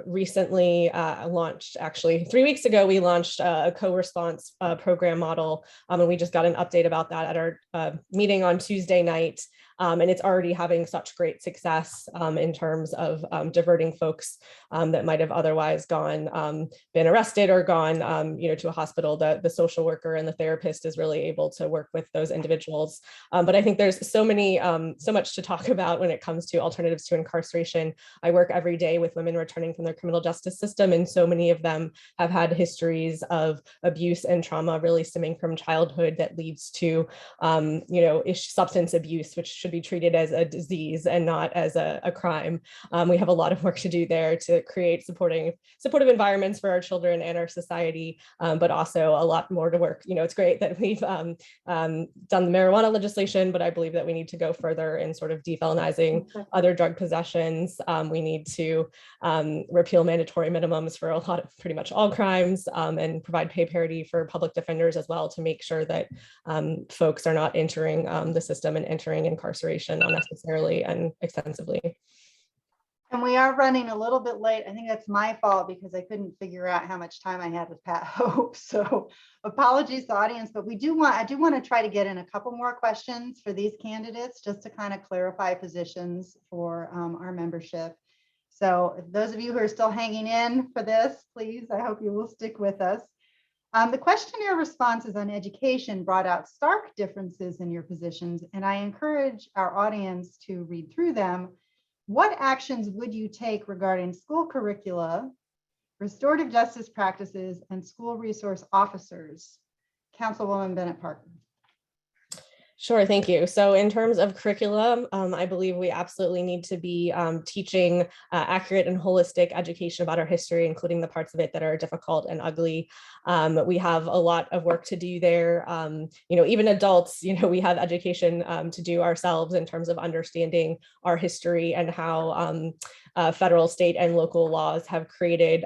recently launched, actually 3 weeks ago, we launched a co-response program model, and we just got an update about that at our meeting on Tuesday night. And it's already having such great success in terms of diverting folks that might have otherwise been arrested or gone to a hospital. The social worker and the therapist is really able to work with those individuals. But I think there's so much to talk about when it comes to alternatives to incarceration. I work every day with women returning from their criminal justice system, and so many of them have had histories of abuse and trauma really stemming from childhood that leads to substance abuse, which should be treated as a disease and not as a crime. We have a lot of work to do there to create supportive environments for our children and our society, but also a lot more to work. It's great that we've done the marijuana legislation, but I believe that we need to go further in sort of defelonizing other drug possessions. We need to repeal mandatory minimums for pretty much all crimes, and provide pay parity for public defenders as well, to make sure that folks are not entering the system and entering incarceration unnecessarily and extensively. And we are running a little bit late. I think that's my fault because I couldn't figure out how much time I had with Pat Hope. So apologies to the audience, but I do want to try to get in a couple more questions for these candidates just to kind of clarify positions for our membership. So if those of you who are still hanging in for this, please, I hope you will stick with us. The questionnaire responses on education brought out stark differences in your positions, and I encourage our audience to read through them. What actions would you take regarding school curricula, restorative justice practices, and school resource officers? Councilwoman Bennet-Parker. Sure, thank you. So in terms of curriculum, I believe we absolutely need to be teaching accurate and holistic education about our history, including the parts of it that are difficult and ugly. We have a lot of work to do there. Even adults, we have education to do ourselves in terms of understanding our history and how federal, state, and local laws have created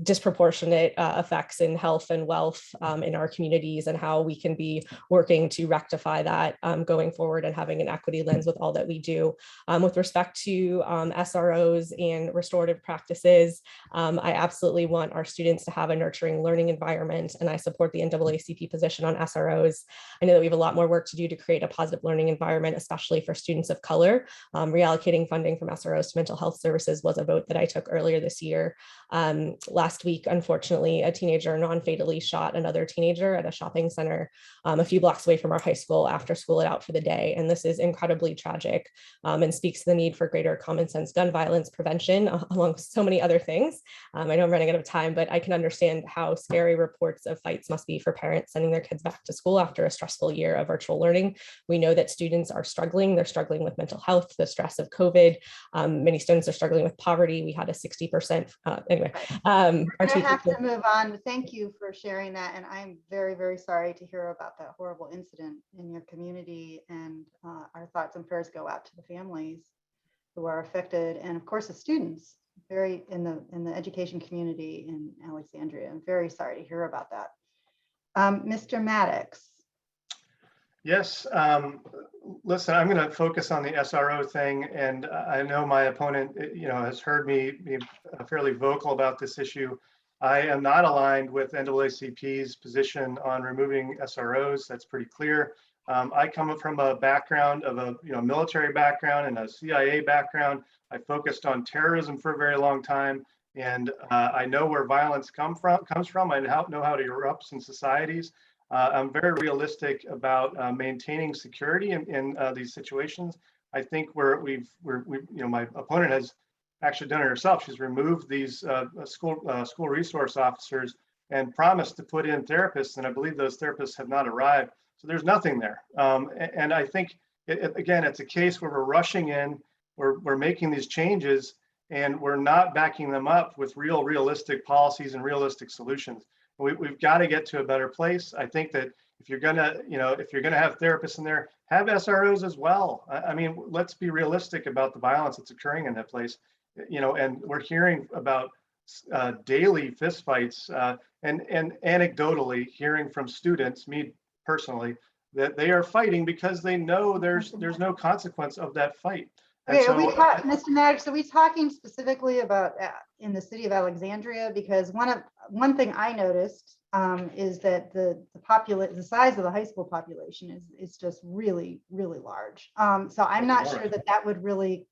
disproportionate effects in health and wealth in our communities, and how we can be working to rectify that going forward and having an equity lens with all that we do. With respect to SROs and restorative practices, I absolutely want our students to have a nurturing learning environment, and I support the NAACP position on SROs. I know that we have a lot more work to do to create a positive learning environment, especially for students of color. Reallocating funding from SROs to mental health services was a vote that I took earlier this year. Last week, unfortunately, a teenager non-fatally shot another teenager at a shopping center a few blocks away from our high school after school let out for the day. And this is incredibly tragic and speaks to the need for greater common sense gun violence prevention, among so many other things. I know I'm running out of time, but I can understand how scary reports of fights must be for parents sending their kids back to school after a stressful year of virtual learning. We know that students are struggling. They're struggling with mental health, the stress of COVID. Many students are struggling with poverty. We had a 60%, anyway. I have to move on. Thank you for sharing that. And I'm very, very sorry to hear about that horrible incident in your community. And our thoughts and prayers go out to the families who are affected, and of course the students in the education community in Alexandria. I'm very sorry to hear about that. Mr. Maddox. Yes, listen, I'm going to focus on the SRO thing, and I know my opponent, has heard me be fairly vocal about this issue. I am not aligned with NAACP's position on removing SROs. That's pretty clear. I come from a background of a military background and a CIA background. I focused on terrorism for a very long time, and I know where violence comes from. I know how it erupts in societies. I'm very realistic about maintaining security in these situations. I think my opponent has actually done it herself. She's removed these school resource officers and promised to put in therapists, and I believe those therapists have not arrived. So there's nothing there. And I think, again, it's a case where we're rushing in, we're making these changes, and we're not backing them up with realistic policies and realistic solutions. We've got to get to a better place. I think that if you're gonna have therapists in there, have SROs as well. I mean, let's be realistic about the violence that's occurring in that place. And we're hearing about daily fistfights, and anecdotally hearing from students, me personally, that they are fighting because they know there's no consequence of that fight. Okay, Mr. Maddox, are we talking specifically about in the city of Alexandria? Because one thing I noticed is that the size of the high school population is just really, really large. So I'm not sure that would really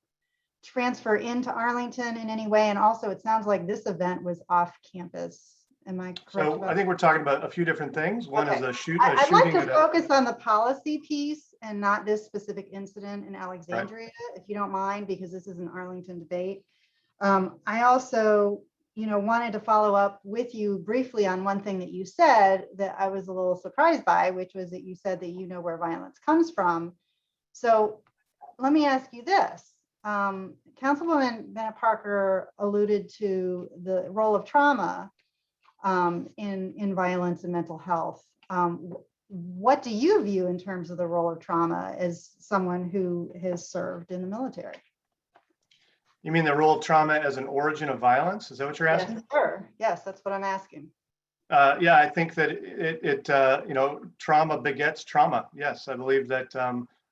transfer into Arlington in any way. And also, it sounds like this event was off campus. Am I correct? So I think we're talking about a few different things. One is a shooting. I'd like to focus on the policy piece and not this specific incident in Alexandria, if you don't mind, because this is an Arlington debate. I also, wanted to follow up with you briefly on one thing that you said that I was a little surprised by, which was that you said that you know where violence comes from. So let me ask you this. Councilwoman Bennet-Parker alluded to the role of trauma in violence and mental health. What do you view in terms of the role of trauma as someone who has served in the military? You mean the role of trauma as an origin of violence? Is that what you're asking? Yes, sir. Yes, that's what I'm asking. Yeah, I think that trauma begets trauma. Yes, I believe that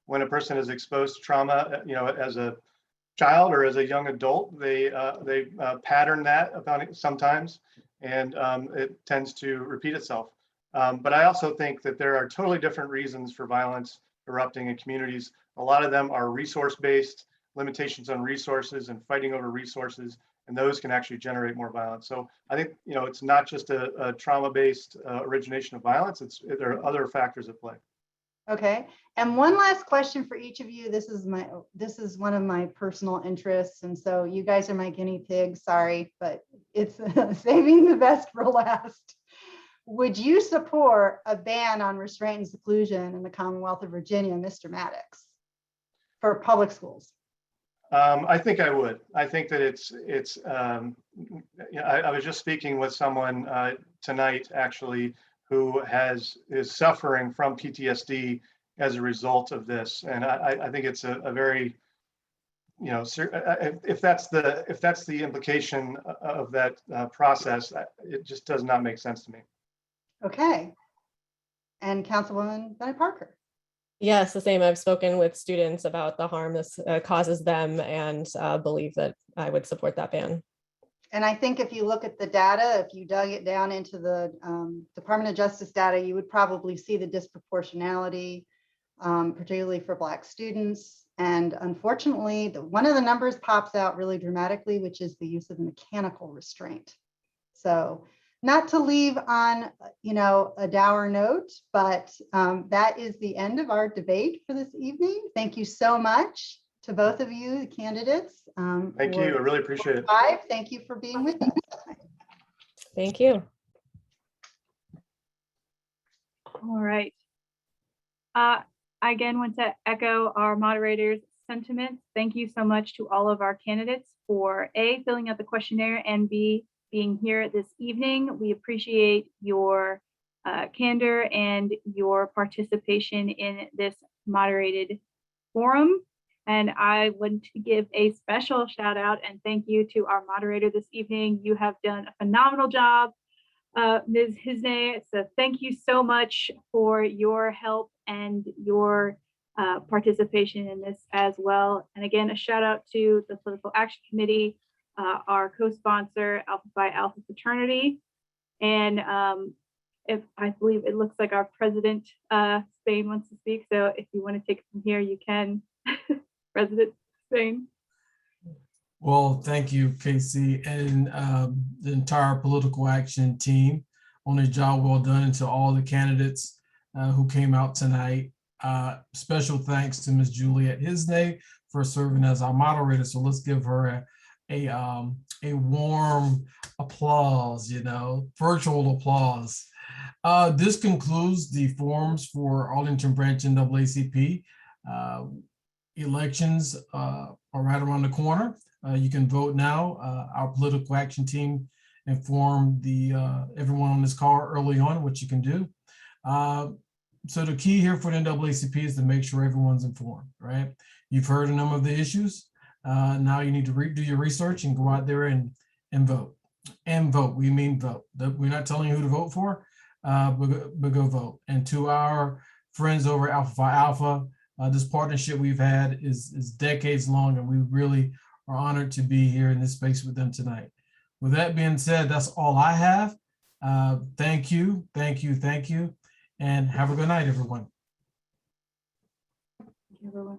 when a person is exposed to trauma, as a child or as a young adult, they pattern that upon it sometimes, and it tends to repeat itself. But I also think that there are totally different reasons for violence erupting in communities. A lot of them are resource-based, limitations on resources and fighting over resources, and those can actually generate more violence. So I think it's not just a trauma-based origination of violence. There are other factors at play. Okay, and one last question for each of you. This is one of my personal interests, and so you guys are my guinea pigs. Sorry, but it's saving the best for last. would you support a ban on restraint and seclusion in the Commonwealth of Virginia, Mr. Maddox, for public schools? I think I would. I think that I was just speaking with someone tonight, actually, who is suffering from PTSD as a result of this. And I think it's a very, if that's the implication of that process, it just does not make sense to me. Okay. And Councilwoman Bennet-Parker. Yes, the same. I've spoken with students about the harm this causes them and believe that I would support that ban. And I think if you look at the data, if you dug it down into the Department of Justice data, you would probably see the disproportionality, particularly for Black students. And unfortunately, one of the numbers pops out really dramatically, which is the use of mechanical restraint. So not to leave on, a dour note, but that is the end of our debate for this evening. Thank you so much to both of you, the candidates. Thank you. I really appreciate it. Thank you for being with us. Thank you. All right. I again want to echo our moderator's sentiments. Thank you so much to all of our candidates for A, filling out the questionnaire, and B, being here this evening. We appreciate your candor and your participation in this moderated forum. And I want to give a special shout out and thank you to our moderator this evening. You have done a phenomenal job, Ms. Hiznay. So thank you so much for your help and your participation in this as well. And again, a shout out to the Political Action Committee, our co-sponsor, Alpha Phi Alpha Fraternity. And if I believe it looks like our president, Spain, wants to speak. So if you want to take it from here, you can. President Spain. Well, thank you, Casey, and the entire Political Action team on a job well done, and to all the candidates who came out tonight. Special thanks to Ms. Juliet Hiznay for serving as our moderator. So let's give her a warm applause, virtual applause. This concludes the forums for Arlington Branch NAACP. Elections are right around the corner. You can vote now. Our Political Action team informed everyone on this call early on what you can do. So the key here for the NAACP is to make sure everyone's informed, right? You've heard a number of the issues. Now you need to do your research and go out there and vote. And vote, we mean vote. We're not telling you who to vote for, but go vote. And to our friends over at Alpha Phi Alpha, this partnership we've had is decades long, and we really are honored to be here in this space with them tonight. With that being said, that's all I have. Thank you, and have a good night, everyone. Thank you, everyone.